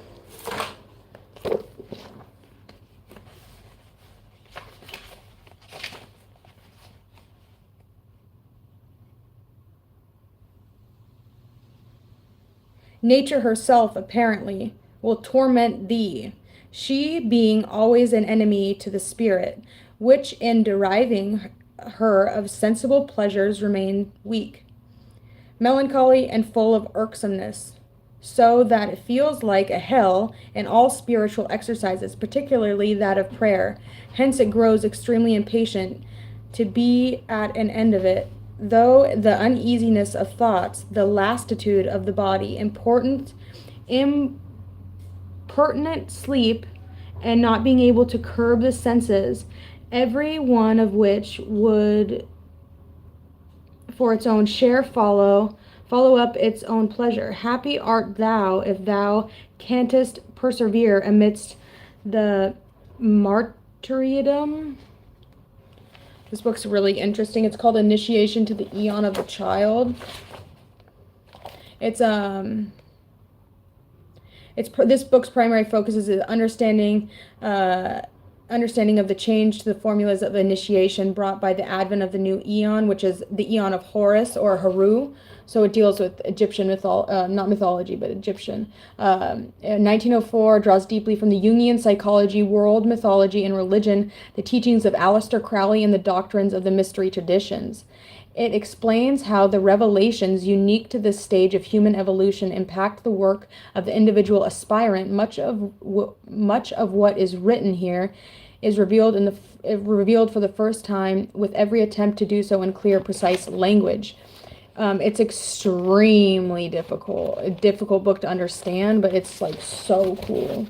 Nature herself, apparently, will torment thee, she being always an enemy to the spirit, which in deriving her of sensible pleasures remain weak, melancholy, and full of irksomeness, so that it feels like a hell in all spiritual exercises, particularly that of prayer. Hence it grows extremely impatient to be at an end of it, though the uneasiness of thoughts, the lassitude of the body, impertinent sleep, and not being able to curb the senses, every one of which would for its own share follow up its own pleasure. Happy art thou if thou canst persevere amidst the martyrdom. This book's really interesting. It's called Initiation to the Eon of the Child. This book's primary focus is understanding of the change to the formulas of initiation brought by the advent of the new eon, which is the eon of Horus or Haru. So it deals with Egyptian not mythology, but Egyptian. In 1904, draws deeply from the Jungian psychology, world mythology, and religion, the teachings of Aleister Crowley, and the doctrines of the mystery traditions. It explains how the revelations unique to this stage of human evolution impact the work of the individual aspirant. Much of what is written here is revealed for the first time, with every attempt to do so in clear, precise language. It's extremely a difficult book to understand, but it's like so cool.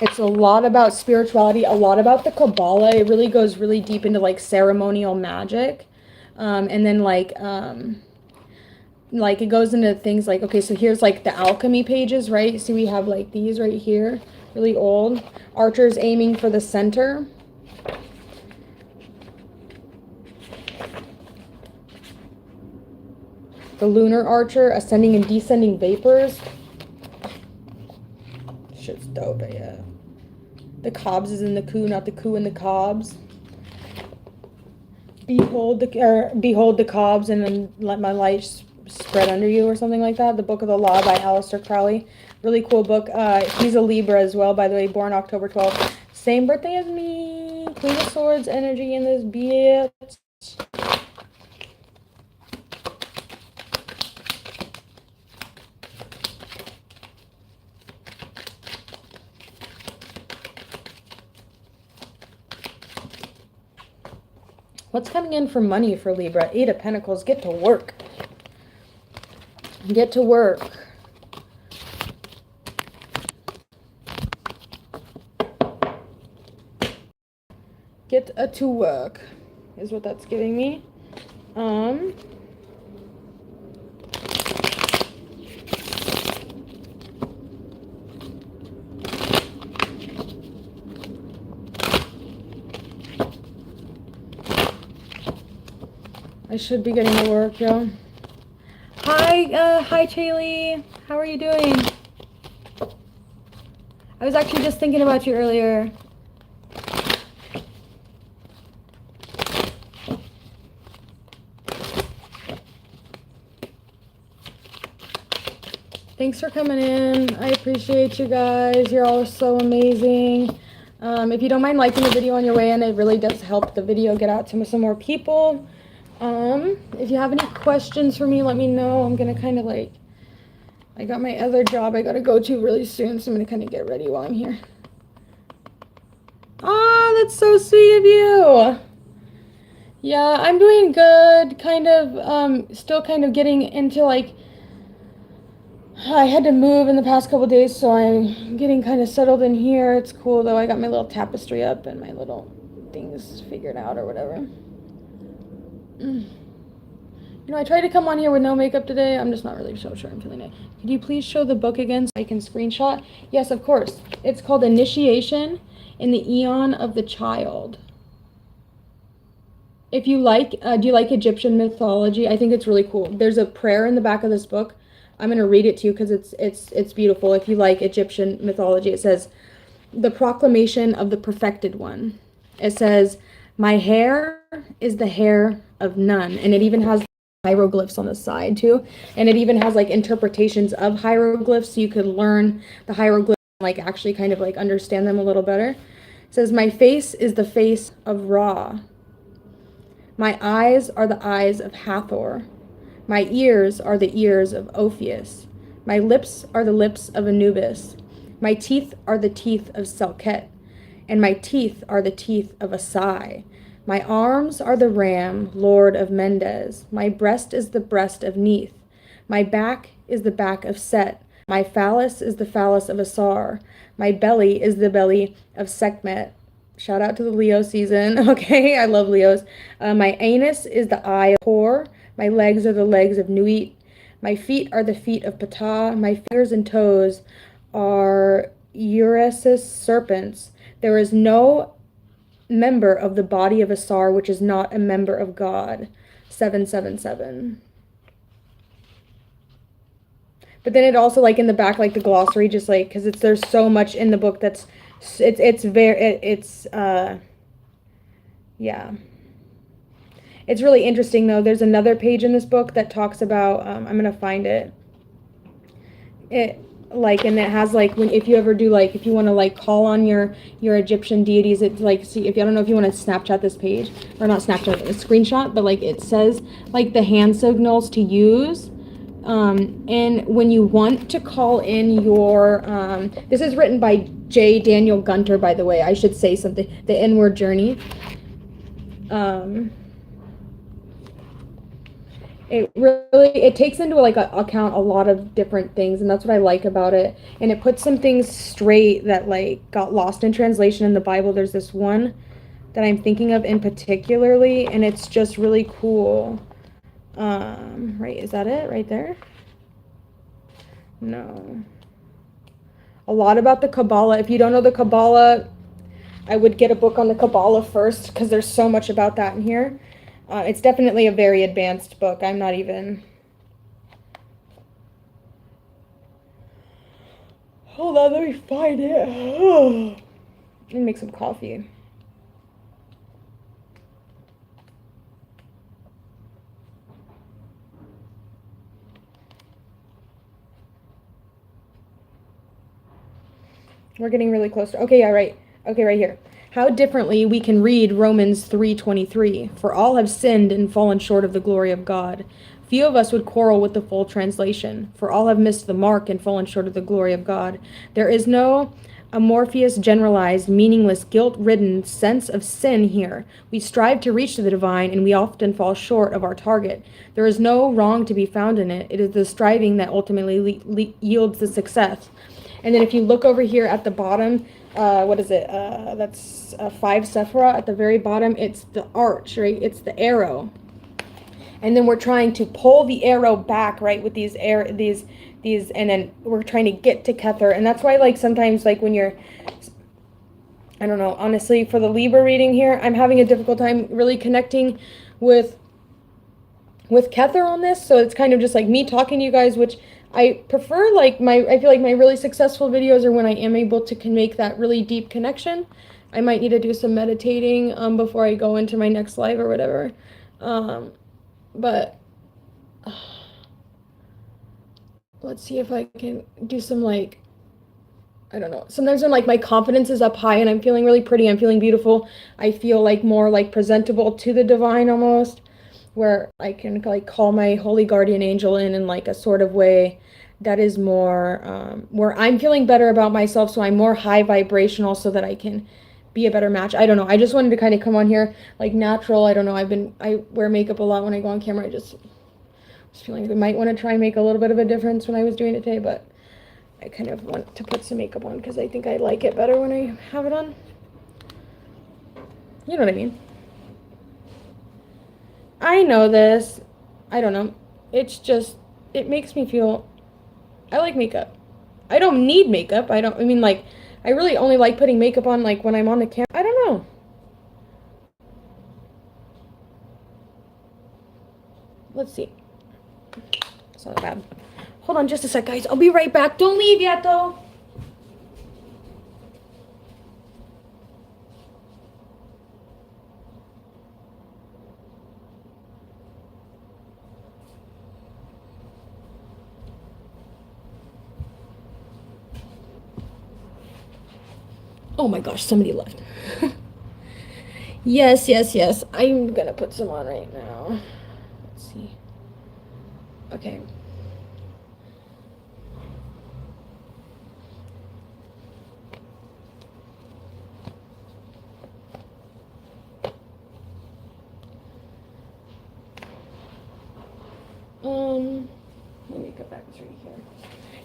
It's a lot about spirituality, a lot about the Kabbalah. It really goes really deep into like ceremonial magic. And then like it goes into things like, okay, so here's like the alchemy pages, right? See, we have like these right here, really old. Archers aiming for the center. The lunar archer, ascending and descending vapors. Shit's dope, yeah. The cobs is in the coup, not the coup in the cobs. Behold the cobs, and then let my light spread under you, or something like that. The Book of the Law by Aleister Crowley. Really cool book. He's a Libra as well, by the way, born October 12th. Same birthday as me. Queen of Swords energy in this bitch. What's coming in for money for Libra? Eight of Pentacles. Get to work. Get to work. Get to work is what that's giving me. I should be getting to work, yo. Hi, Chaylee. How are you doing? I was actually just thinking about you earlier. Thanks for coming in. I appreciate you guys. You're all so amazing. If you don't mind liking the video on your way in, it really does help the video get out to some more people. If you have any questions for me, let me know. I'm gonna kind of like, I got my other job I gotta go to really soon, so I'm gonna kind of get ready while I'm here. Oh, that's so sweet of you. Yeah, I'm doing good. Kind of, still kind of getting into like, I had to move in the past couple days, so I'm getting kind of settled in here. It's cool though. I got my little tapestry up and my little things figured out or whatever. You know, I tried to come on here with no makeup today. I'm just not really so sure I'm feeling it. Could you please show the book again so I can screenshot? Yes, of course. It's called Initiation in the Eon of the Child. If you like, do you like Egyptian mythology? I think it's really cool. There's a prayer in the back of this book. I'm going to read it to you because it's beautiful. If you like Egyptian mythology, it says, the proclamation of the perfected one. It says, my hair is the hair of none. And it even has hieroglyphs on the side too. And it even has like interpretations of hieroglyphs, so you could learn the hieroglyphs and like actually kind of like understand them a little better. It says, my face is the face of Ra. My eyes are the eyes of Hathor. My ears are the ears of Ophius. My lips are the lips of Anubis. My teeth are the teeth of Selket. And my teeth are the teeth of Asai. My arms are the ram, lord of Mendes. My breast is the breast of Neith. My back is the back of Set. My phallus is the phallus of Asar. My belly is the belly of Sekhmet. Shout out to the Leo season. Okay, I love Leos. My anus is the eye of Hor. My legs are the legs of Nuit. My feet are the feet of Ptah. My fingers and toes are Eurysus serpents. There is no member of the body of Asar which is not a member of God. 777. But then it also, like in the back, like the glossary, just like, because there's so much in the book that's yeah. It's really interesting though. There's another page in this book that talks about, I'm gonna find it. And it has like, when, if you ever do like, if you want to like call on your Egyptian deities, it's like, see, if I don't know if you want to Snapchat this page, or not Snapchat, a screenshot, but like it says like the hand signals to use. And when you want to call in your, this is written by J. Daniel Gunter, by the way. I should say something. The Inward Journey. It takes into like account a lot of different things, and that's what I like about it. And it puts some things straight that like got lost in translation in the Bible. There's this one that I'm thinking of in particularly, and it's just really cool. Right, is that it right there? No. A lot about the Kabbalah. If you don't know the Kabbalah, I would get a book on the Kabbalah first, because there's so much about that in here. It's definitely a very advanced book. I'm not even... Hold on, let me find it. Let me make some coffee. We're getting really close to... Okay, yeah, right. Okay, right here. How differently we can read Romans 3:23. For all have sinned and fallen short of the glory of God. Few of us would quarrel with the full translation. For all have missed the mark and fallen short of the glory of God. There is no amorphous, generalized, meaningless, guilt-ridden sense of sin here. We strive to reach the divine, and we often fall short of our target. There is no wrong to be found in it. It is the striving that ultimately yields the success. And then if you look over here at the bottom, what is it? That's 5 Sephirah at the very bottom. It's the arch, right? It's the arrow. And then we're trying to pull the arrow back, right, with these, and then we're trying to get to Kether. And that's why, like, sometimes, like, when you're, I don't know, honestly, for the Libra reading here, I'm having a difficult time really connecting with with Kether on this, so it's kind of just like me talking to you guys, which I prefer. Like I feel like my really successful videos are when I am able to make that really deep connection. I might need to do some meditating before I go into my next live or whatever. But let's see if I can do some, like, I don't know. Sometimes when like my confidence is up high and I'm feeling really pretty, I'm feeling beautiful, I feel like more like presentable to the divine almost, where I can like call my holy guardian angel in like a sort of way that is more where I'm feeling better about myself, so I'm more high vibrational so that I can be a better match. I don't know. I just wanted to kind of come on here like natural. I don't know. I wear makeup a lot when I go on camera. I just feeling like I might want to try and make a little bit of a difference when I was doing it today, but I kind of want to put some makeup on because I think I like it better when I have it on. You know what I mean? I know this. I don't know. It's just, it makes me feel, I like makeup. I don't need makeup. I mean, like, I really only like putting makeup on, like, when I'm on the camera. I don't know. Let's see. It's not bad. Hold on just a sec, guys. I'll be right back. Don't leave yet, though. Oh my gosh, somebody left. Yes, yes, yes. I'm gonna put some on right now. Let's see. Okay. Let me get back right here.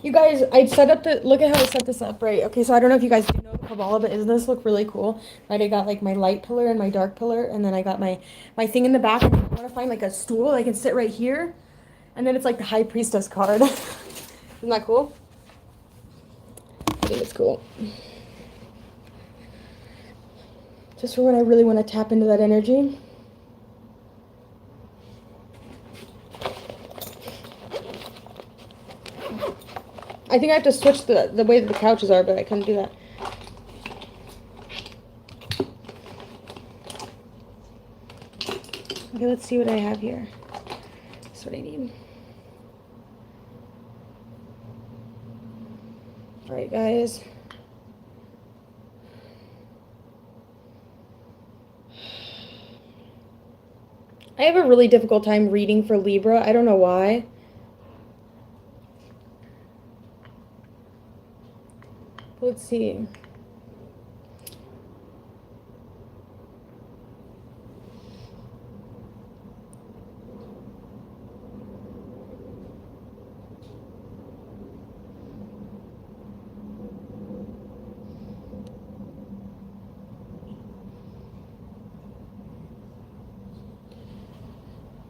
You guys, I set up look at how I set this up, right? Okay, so I don't know if you guys do know the Kabbalah, but isn't this look really cool? Right, I got like my light pillar and my dark pillar, and then I got my thing in the back. And I want to find like a stool I can sit right here, and then it's like the High Priestess card. Isn't that cool? I think it's cool. Just for when I really want to tap into that energy. I think I have to switch the way that the couches are, but I couldn't do that. Okay, let's see what I have here. That's what I need. All right, guys. I have a really difficult time reading for Libra. I don't know why. Let's see. You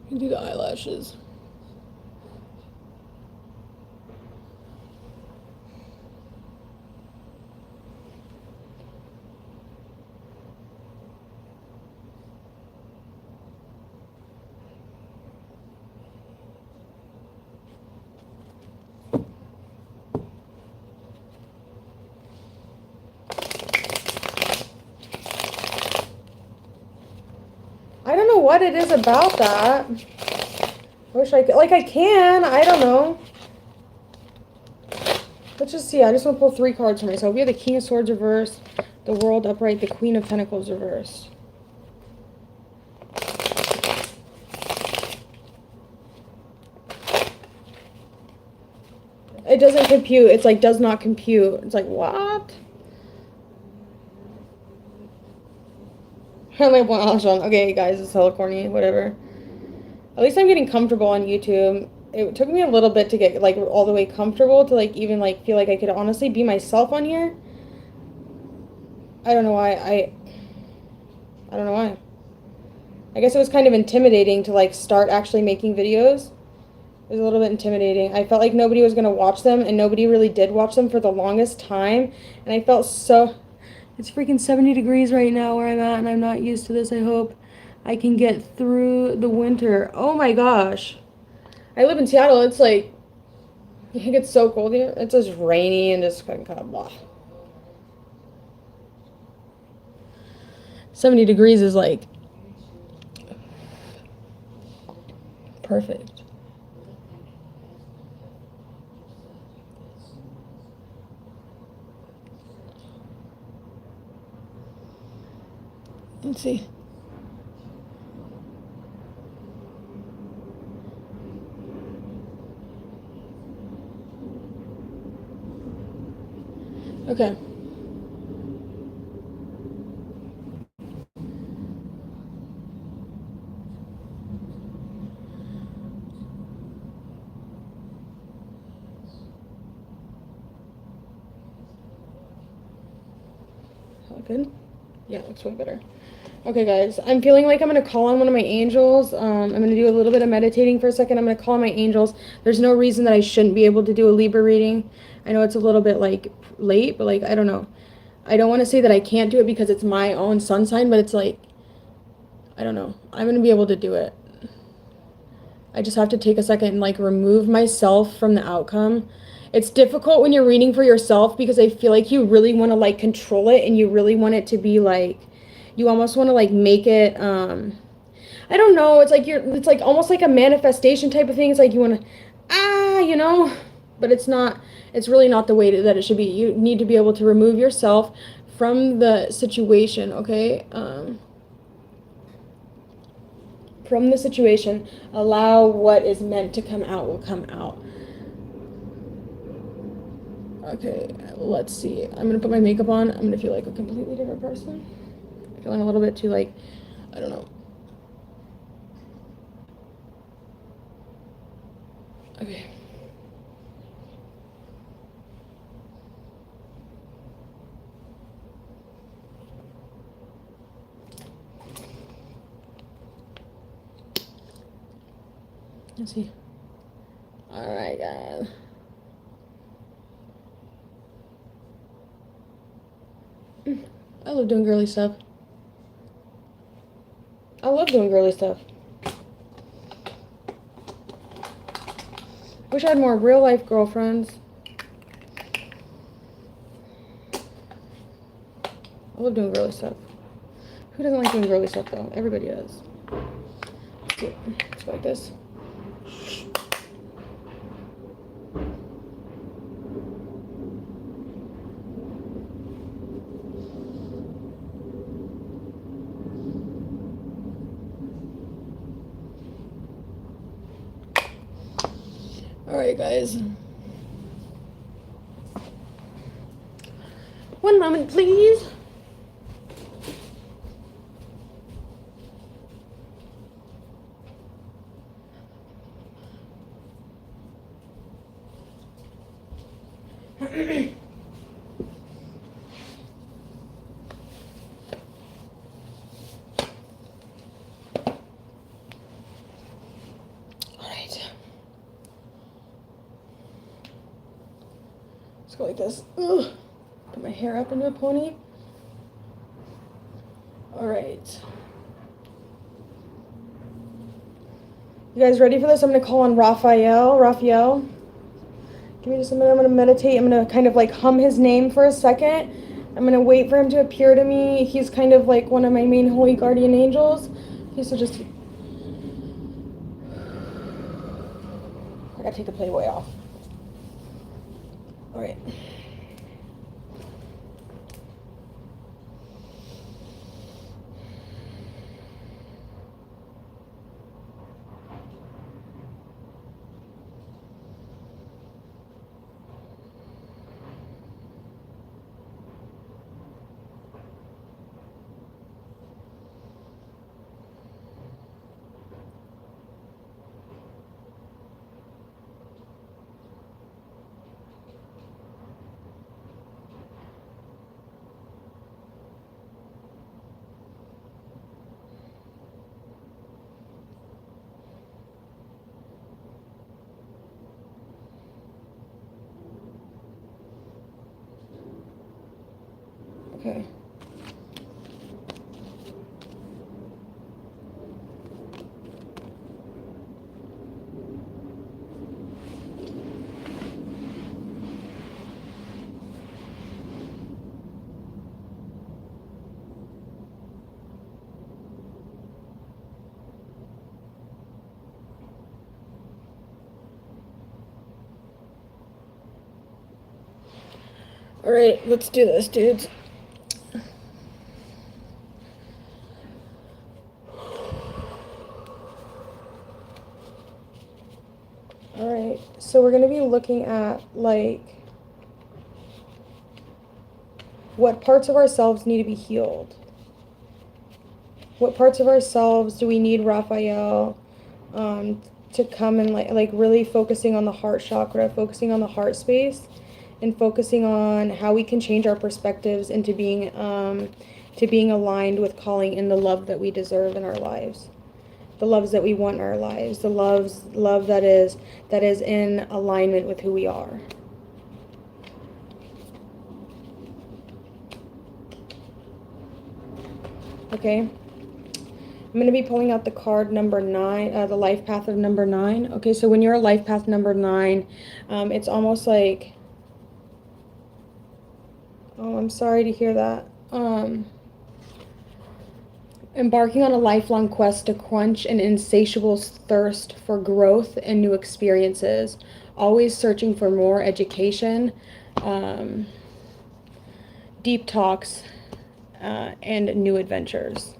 can do the eyelashes. I don't know what it is about that. I wish I could, like, I can, I don't know. Let's just see, I just want to pull 3 cards for myself. We have the King of Swords reversed, the World upright, the Queen of Pentacles reversed. It doesn't compute, it's like, does not compute. It's like, what? I only have one eyelash on. Okay, guys, it's hella corny, whatever. At least I'm getting comfortable on YouTube. It took me a little bit to get, like, all the way comfortable to, like, even, like, feel like I could honestly be myself on here. I don't know why. I don't know why. I guess it was kind of intimidating to, like, start actually making videos. It was a little bit intimidating. I felt like nobody was going to watch them, and nobody really did watch them for the longest time. And I felt so... It's freaking 70 degrees right now where I'm at, and I'm not used to this, I hope. I can get through the winter. Oh my gosh. I live in Seattle. It's like, it gets so cold here. It's just rainy and just kind of blah. 70 degrees is like perfect. Let's see. Okay. All good? Yeah, it looks way better. Okay, guys, I'm feeling like I'm going to call on one of my angels. I'm going to do a little bit of meditating for a second. I'm going to call on my angels. There's no reason that I shouldn't be able to do a Libra reading. I know it's a little bit, like, late, but, like, I don't know. I don't want to say that I can't do it because it's my own sun sign, but it's, like, I don't know. I'm going to be able to do it. I just have to take a second and, like, remove myself from the outcome. It's difficult when you're reading for yourself because I feel like you really want to, like, control it and you really want it to be, like, you almost want to, like, make it, I don't know, it's like it's like almost like a manifestation type of thing. It's like you want to, you know, but it's not, it's really not the way that it should be. You need to be able to remove yourself from the situation, okay? From the situation, allow what is meant to come out will come out. Okay, let's see. I'm gonna put my makeup on. I'm gonna feel like a completely different person. I'm feeling a little bit too, like, I don't know. Okay. Let's see. All right, guys. I love doing girly stuff. I love doing girly stuff. Wish I had more real life girlfriends. I love doing girly stuff. Who doesn't like doing girly stuff though? Everybody does. Let's go like this. All right, guys. One moment, please. Let's go like this. Ugh. Put my hair up into a pony. All right. You guys ready for this? I'm going to call on Raphael. Give me just a minute. I'm going to meditate. I'm going to kind of like hum his name for a second. I'm going to wait for him to appear to me. He's kind of like one of my main holy guardian angels. Okay, so just... I got to take the Playboy off. All right. Okay. All right, let's do this, dudes. All right, so we're going to be looking at, like, what parts of ourselves need to be healed. What parts of ourselves do we need Raphael to come and, like really focusing on the heart chakra, focusing on the heart space, and focusing on how we can change our perspectives into being aligned with calling in the love that we deserve in our lives, the loves that we want in our lives, the love that is in alignment with who we are. Okay, I'm going to be pulling out the card number 9, the life path of number 9. Okay, so when you're a life path number 9, it's almost like, oh, I'm sorry to hear that. Embarking on a lifelong quest to quench an insatiable thirst for growth and new experiences, always searching for more education, deep talks, and new adventures.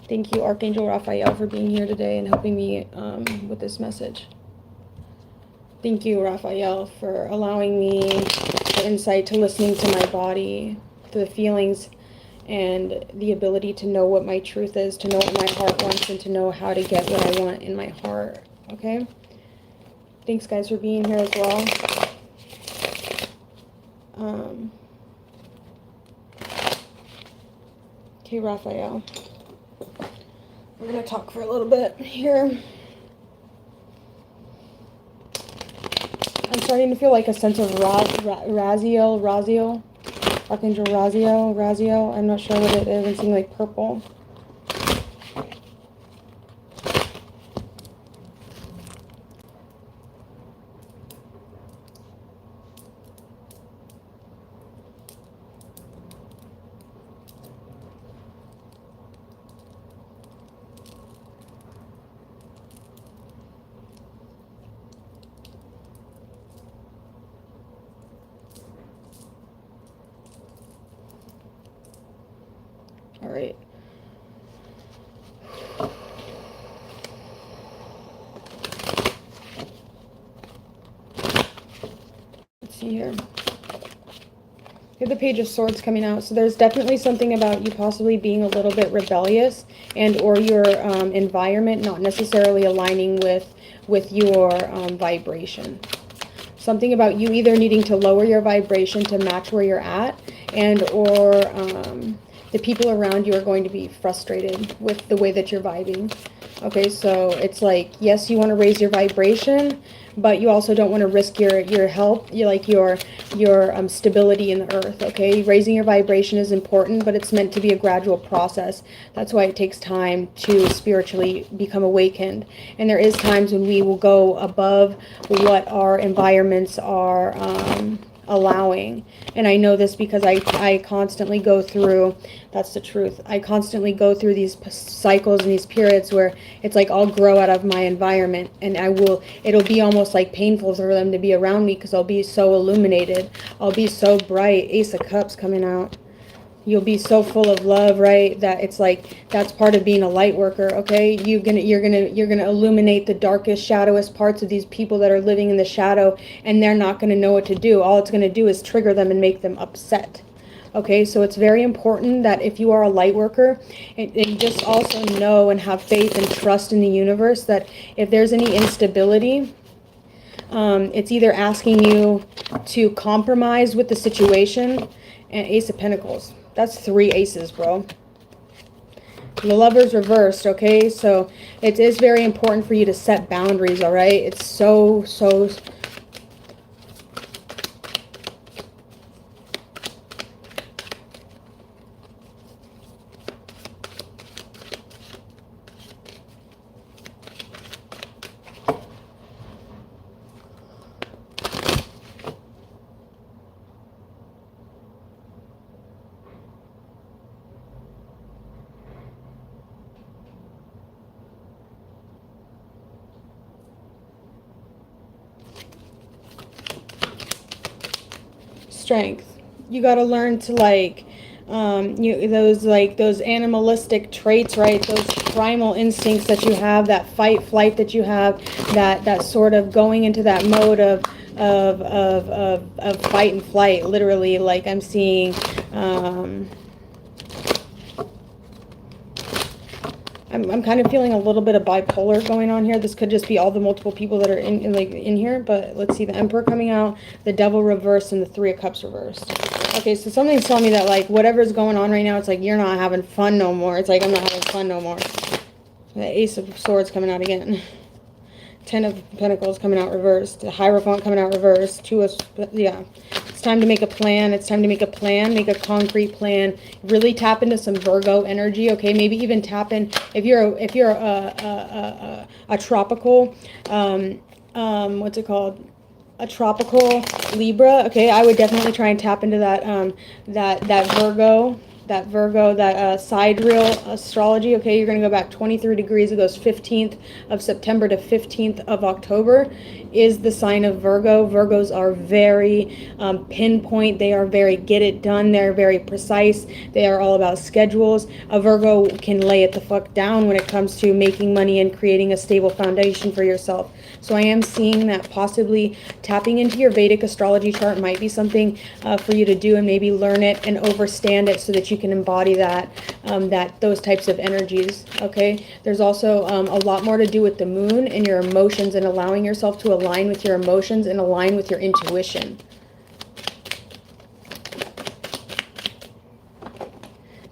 Thank you, Archangel Raphael, for being here today and helping me with this message. Thank you, Raphael, for allowing me the insight to listening to my body, to the feelings, and the ability to know what my truth is, to know what my heart wants, and to know how to get what I want in my heart. Okay? Thanks, guys, for being here as well. Okay, Raphael. We're going to talk for a little bit here. I'm starting to feel like a sense of Raziel. Archangel Raziel. I'm not sure what it is. I'm seeing like purple. All right. Let's see here. You have the Page of Swords coming out, so there's definitely something about you possibly being a little bit rebellious, and or your environment not necessarily aligning with your vibration. Something about you either needing to lower your vibration to match where you're at, and or the people around you are going to be frustrated with the way that you're vibing. Okay, so it's like, yes, you want to raise your vibration, but you also don't want to risk your health, your stability in the earth. Okay, raising your vibration is important, but it's meant to be a gradual process. That's why it takes time to spiritually become awakened. And there is times when we will go above what our environments are allowing. And I know this because I constantly go through, that's the truth, I constantly go through these cycles and these periods where it's like I'll grow out of my environment, and it'll be almost like painful for them to be around me because I'll be so illuminated, I'll be so bright. Ace of Cups coming out. You'll be so full of love, right? That it's like, that's part of being a light worker. Okay, you're gonna illuminate the darkest, shadowest parts of these people that are living in the shadow, and they're not gonna know what to do. All it's gonna do is trigger them and make them upset. Okay, so it's very important that if you are a light worker, and just also know and have faith and trust in the universe that if there's any instability, it's either asking you to compromise with the situation. And Ace of Pentacles. That's 3 aces, bro. The Lover's reversed, okay? So it is very important for you to set boundaries, all right? It's so strength. You got to learn to like, those animalistic traits, right? Those primal instincts that you have, that fight, flight that you have, that sort of going into that mode of fight and flight, literally. Like I'm seeing, I'm kind of feeling a little bit of bipolar going on here. This could just be all the multiple people that are in here, but let's see, the Emperor coming out, the Devil reversed, and the Three of Cups reversed. Okay, so something's telling me that like whatever's going on right now, it's like you're not having fun no more. It's like I'm not having fun no more. The Ace of Swords coming out again. Ten of Pentacles coming out reversed. The Hierophant coming out reversed. Yeah. It's time to make a plan. It's time to make a plan. Make a concrete plan. Really tap into some Virgo energy. Okay, maybe even tap in if you're a tropical what's it called? A tropical Libra. Okay, I would definitely try and tap into that that Sidereal astrology. Okay, you're going to go back 23 degrees. It goes 15th of September to 15th of October is the sign of Virgo. Virgos are very pinpoint. They are very get it done. They're very precise. They are all about schedules. A Virgo can lay it the fuck down when it comes to making money and creating a stable foundation for yourself. So I am seeing that possibly tapping into your Vedic astrology chart might be something for you to do, and maybe learn it and overstand it so that you can embody that, those types of energies. Okay, there's also a lot more to do with the moon and your emotions, and allowing yourself to align with your emotions and align with your intuition.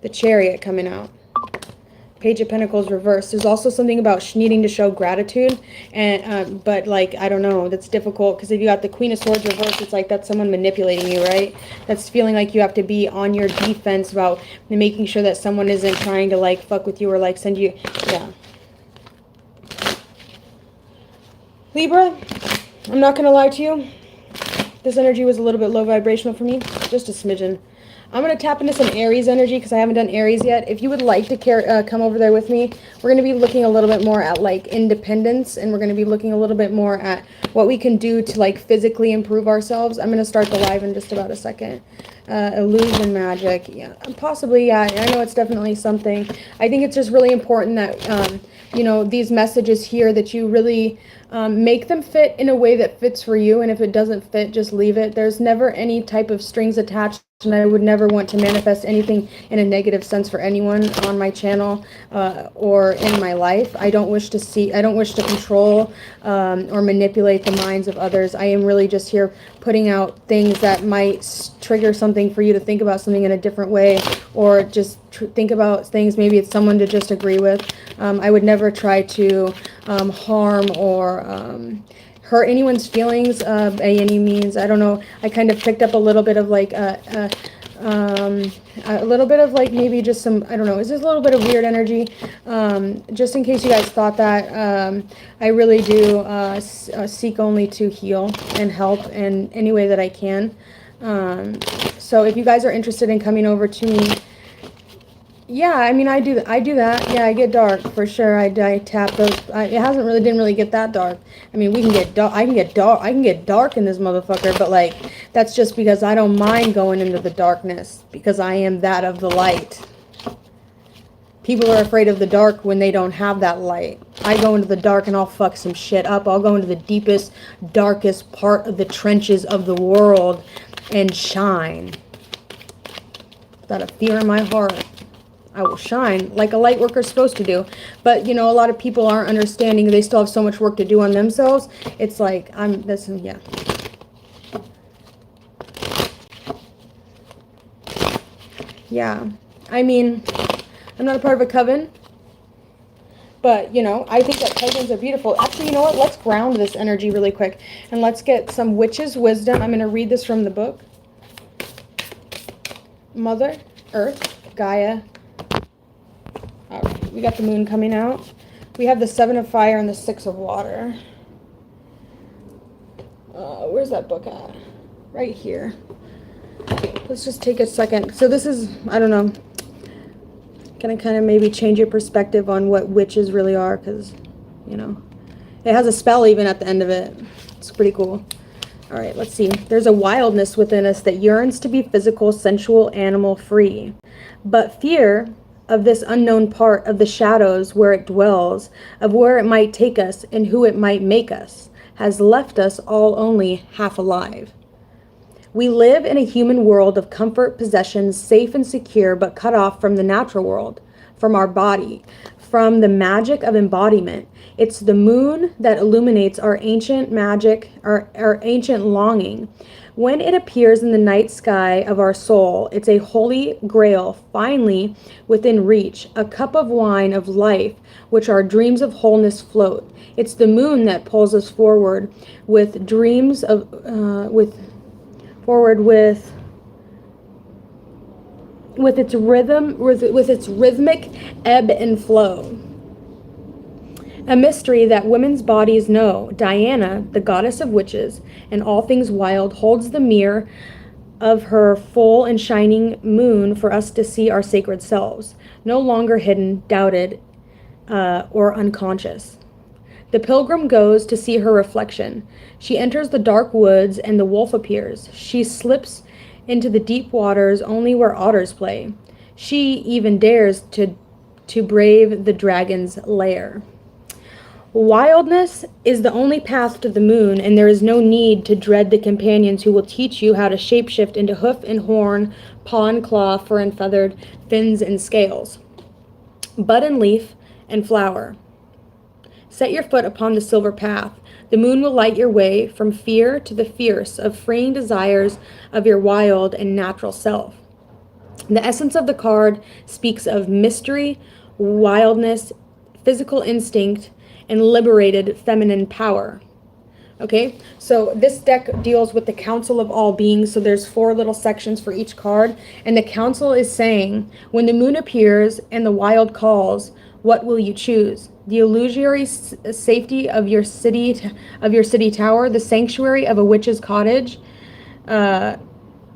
The Chariot coming out. Page of Pentacles reversed. There's also something about needing to show gratitude, and but like I don't know, that's difficult because if you got the Queen of Swords reversed, it's like that's someone manipulating you, right? That's feeling like you have to be on your defense about making sure that someone isn't trying to like fuck with you or like send you, yeah. Libra, I'm not gonna lie to you. This energy was a little bit low vibrational for me, just a smidgen. I'm going to tap into some Aries energy because I haven't done Aries yet. If you would like to come over there with me, we're going to be looking a little bit more at like independence, and we're going to be looking a little bit more at what we can do to like physically improve ourselves. I'm going to start the live in just about a second. Illusion magic, yeah, possibly, yeah. I know it's definitely something. I think it's just really important that you know, these messages here, that you really make them fit in a way that fits for you, and if it doesn't fit, just leave it. There's never any type of strings attached, and I would never want to manifest anything in a negative sense for anyone on my channel or in my life. I don't wish to control or manipulate the minds of others. I am really just here putting out things that might trigger something for you to think about something in a different way, or just think about things, maybe it's someone to just agree with. I would never try to harm or hurt anyone's feelings by any means. I don't know. I kind of picked up a little bit of like a little bit of like maybe just some, I don't know, is this a little bit of weird energy? Just in case you guys thought that, I really do seek only to heal and help in any way that I can. So if you guys are interested in coming over to me, yeah, I mean, I do that. Yeah, I get dark for sure. I tap those. It didn't really get that dark. I mean, we can get dark. I can get dark in this motherfucker. But like, that's just because I don't mind going into the darkness, because I am that of the light. People are afraid of the dark when they don't have that light. I go into the dark and I'll fuck some shit up. I'll go into the deepest, darkest part of the trenches of the world and shine. Without a fear in my heart, I will shine like a light worker's supposed to do. But you know, a lot of people aren't understanding. They still have so much work to do on themselves. It's like yeah. Yeah, I mean, I'm not a part of a coven, but you know, I think that covens are beautiful. Actually, you know what? Let's ground this energy really quick, and let's get some witch's wisdom. I'm going to read this from the book. Mother Earth, Gaia. All right, we got the moon coming out. We have the 7 of fire and the 6 of water. Where's that book at? Right here. Let's just take a second. So this is, I don't know, gonna kind of maybe change your perspective on what witches really are, because, you know, it has a spell even at the end of it. It's pretty cool. All right, let's see. There's a wildness within us that yearns to be physical, sensual, animal free. But fear of this unknown part of the shadows where it dwells, of where it might take us and who it might make us, has left us all only half alive. We live in a human world of comfort, possessions, safe and secure, but cut off from the natural world, from our body, from the magic of embodiment. It's the moon that illuminates our ancient magic, our ancient longing. When it appears in the night sky of our soul, it's a holy grail, finally within reach, a cup of wine of life, which our dreams of wholeness float. It's the moon that pulls us forward with dreams of, with its rhythm, with its rhythmic ebb and flow. A mystery that women's bodies know. Diana, the goddess of witches and all things wild, holds the mirror of her full and shining moon for us to see our sacred selves, no longer hidden, doubted, or unconscious. The pilgrim goes to see her reflection. She enters the dark woods and the wolf appears. She slips into the deep waters only where otters play. She even dares to brave the dragon's lair. Wildness is the only path to the moon, and there is no need to dread the companions who will teach you how to shapeshift into hoof and horn, paw and claw, fur and feathered, fins and scales, bud and leaf and flower. Set your foot upon the silver path. The moon will light your way from fear to the fierce of freeing desires of your wild and natural self. The essence of the card speaks of mystery, wildness, physical instinct, and liberated feminine power. Okay, so this deck deals with the council of all beings. So there's 4 little sections for each card, and the council is saying, when the moon appears and the wild calls, what will you choose? The illusory safety of your city tower, the sanctuary of a witch's cottage,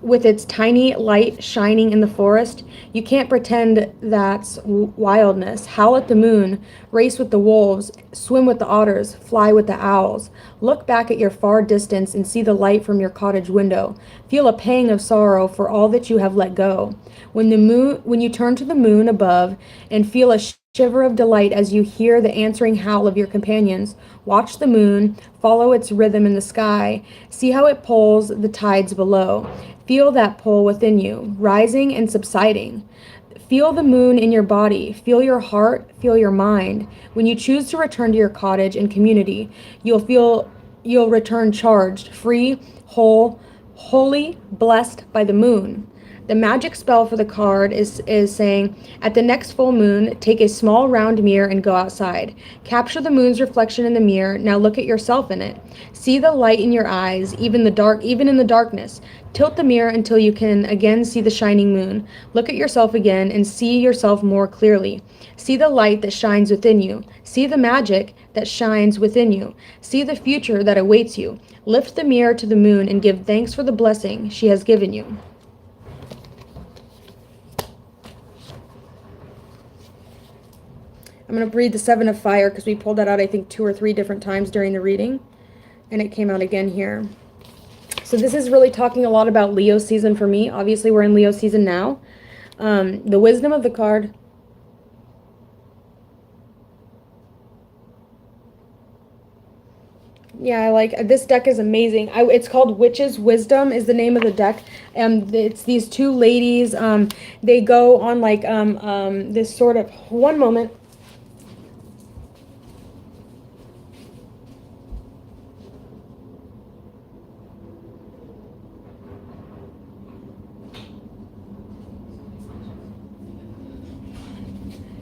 with its tiny light shining in the forest. You can't pretend that's wildness. Howl at the moon, race with the wolves, swim with the otters, fly with the owls. Look back at your far distance and see the light from your cottage window. Feel a pang of sorrow for all that you have let go. When you turn to the moon above and feel a shiver of delight as you hear the answering howl of your companions, watch the moon, follow its rhythm in the sky, see how it pulls the tides below. Feel that pull within you, rising and subsiding. Feel the moon in your body, feel your heart, feel your mind. When you choose to return to your cottage and community, you'll return charged, free, whole, wholly blessed by the moon. The magic spell for the card is saying, at the next full moon, take a small round mirror and go outside. Capture the moon's reflection in the mirror. Now look at yourself in it. See the light in your eyes, even in the darkness. Tilt the mirror until you can again see the shining moon. Look at yourself again and see yourself more clearly. See the light that shines within you. See the magic that shines within you. See the future that awaits you. Lift the mirror to the moon and give thanks for the blessing she has given you. I'm going to read the 7 of Fire because we pulled that out, I think, 2 or 3 different times during the reading. And it came out again here. So this is really talking a lot about Leo season for me. Obviously, we're in Leo season now. The wisdom of the card. Yeah, I like this deck is amazing. It's called Witch's Wisdom is the name of the deck. It's these 2 ladies. They go on like this sort of, one moment.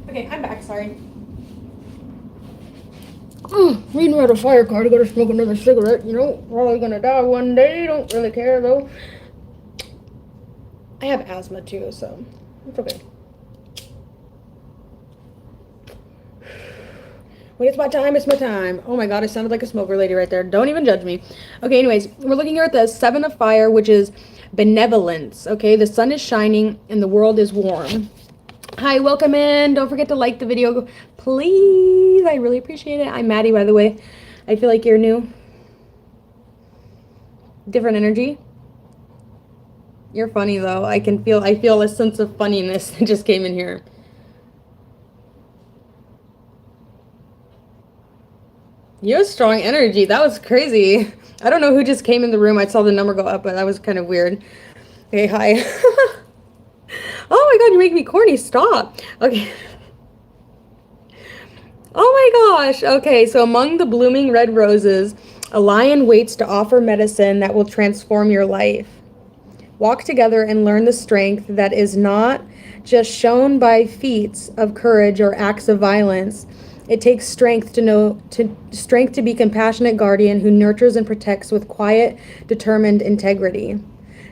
Okay, I'm back, sorry. Reading out a fire card, I gotta smoke another cigarette, you know, probably gonna die one day, don't really care though. I have asthma too, so it's okay. When it's my time, it's my time. Oh my god, I sounded like a smoker lady right there. Don't even judge me. Okay, anyways, we're looking here at the 7 of Fire, which is benevolence, okay? The sun is shining and the world is warm. Hi, welcome in. Don't forget to like the video, please. I really appreciate it. I'm Maddie, by the way. I feel like you're new. Different energy. You're funny though. I feel a sense of funniness that just came in here. You have strong energy. That was crazy. I don't know who just came in the room. I saw the number go up, but that was kind of weird. Okay, hi. Oh my god, you make me corny. Stop. Okay. Oh my gosh. Okay, so among the blooming red roses, a lion waits to offer medicine that will transform your life. Walk together and learn the strength that is not just shown by feats of courage or acts of violence. It takes strength to be compassionate guardian who nurtures and protects with quiet, determined integrity.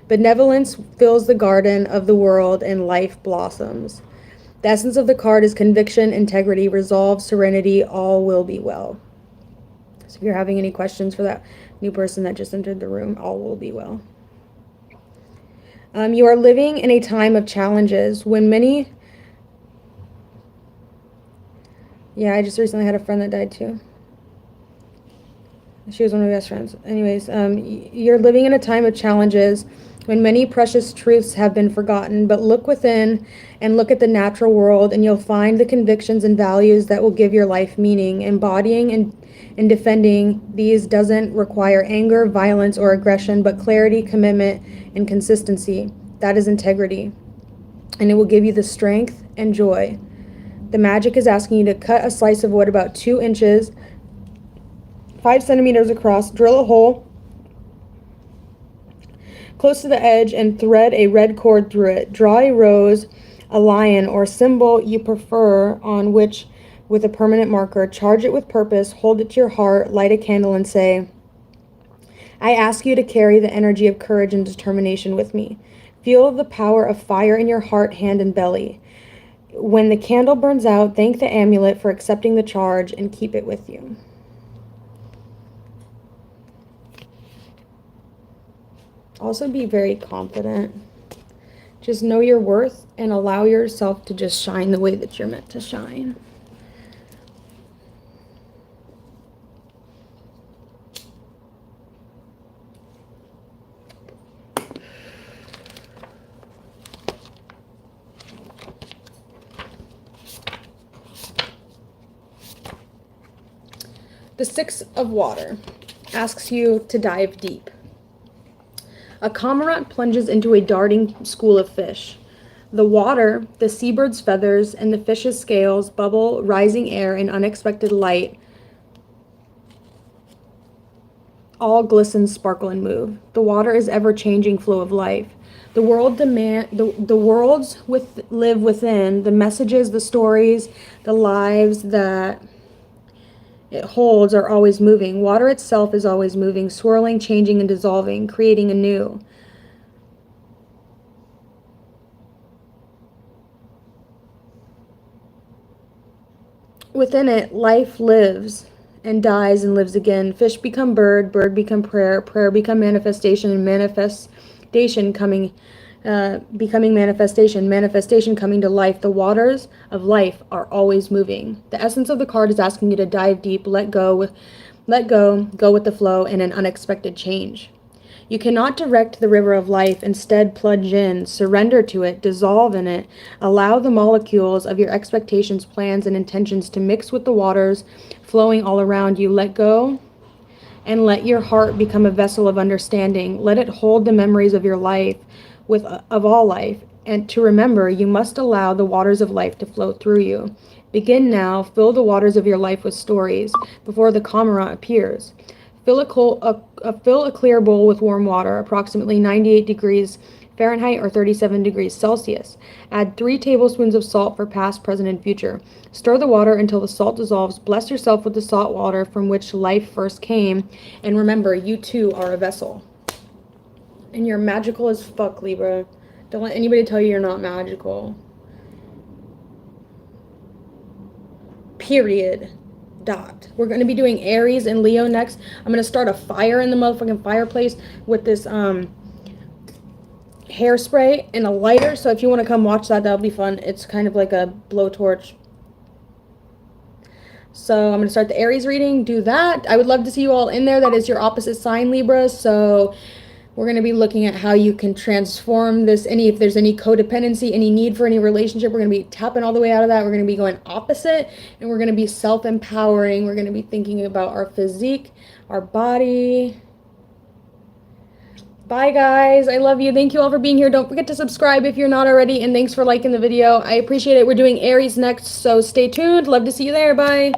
Benevolence fills the garden of the world and life blossoms. The essence of the card is conviction, integrity, resolve, serenity, all will be well. So if you're having any questions for that new person that just entered the room, all will be well. You are living in a time of challenges when many... Yeah, I just recently had a friend that died too. She was one of my best friends. Anyways, you're living in a time of challenges when many precious truths have been forgotten, but look within and look at the natural world and you'll find the convictions and values that will give your life meaning. Embodying and defending these doesn't require anger, violence, or aggression, but clarity, commitment, and consistency. That is integrity. And it will give you the strength and joy. The magic is asking you to cut a slice of wood about 2 inches, 5 centimeters across, drill a hole close to the edge and thread a red cord through it. Draw a rose, a lion, or symbol you prefer on which with a permanent marker. Charge it with purpose, hold it to your heart, light a candle and say, I ask you to carry the energy of courage and determination with me. Feel the power of fire in your heart, hand, and belly. When the candle burns out, thank the amulet for accepting the charge and keep it with you. Also be very confident. Just know your worth and allow yourself to just shine the way that you're meant to shine. The Six of Water asks you to dive deep. A cormorant plunges into a darting school of fish. The water, the seabird's feathers, and the fish's scales bubble, rising air and unexpected light. All glisten, sparkle, and move. The water is ever-changing flow of life. The worlds live within, the messages, the stories, the lives that it holds are always moving. Water itself is always moving, swirling, changing, and dissolving, creating anew. Within it, life lives and dies and lives again. Fish become bird, bird become prayer, prayer become manifestation, and manifestation becoming manifestation, manifestation coming to life. The waters of life are always moving. The essence of the card is asking you to dive deep, let go, go with the flow, and an unexpected change. You cannot direct the river of life. Instead, plunge in, surrender to it, dissolve in it. Allow the molecules of your expectations, plans, and intentions to mix with the waters flowing all around you. Let go and let your heart become a vessel of understanding. Let it hold the memories of your life, of all life. And to remember, you must allow the waters of life to flow through you. Begin now. Fill the waters of your life with stories before the cormorant appears. Fill a clear bowl with warm water, approximately 98 degrees Fahrenheit or 37 degrees Celsius. Add 3 tablespoons of salt for past, present, and future. Stir the water until the salt dissolves. Bless yourself with the salt water from which life first came. And remember, you too are a vessel. And you're magical as fuck, Libra. Don't let anybody tell you you're not magical. Period. We're going to be doing Aries and Leo next. I'm going to start a fire in the motherfucking fireplace with this hairspray and a lighter. So if you want to come watch that, that'll be fun. It's kind of like a blowtorch. So I'm going to start the Aries reading, do that. I would love to see you all in there. That is your opposite sign, Libra. So we're going to be looking at how you can transform this, if there's any codependency, any need for any relationship, we're going to be tapping all the way out of that. We're going to be going opposite, and we're going to be self-empowering. We're going to be thinking about our physique, our body. Bye, guys. I love you. Thank you all for being here. Don't forget to subscribe if you're not already, and thanks for liking the video. I appreciate it. We're doing Aries next, so stay tuned. Love to see you there. Bye.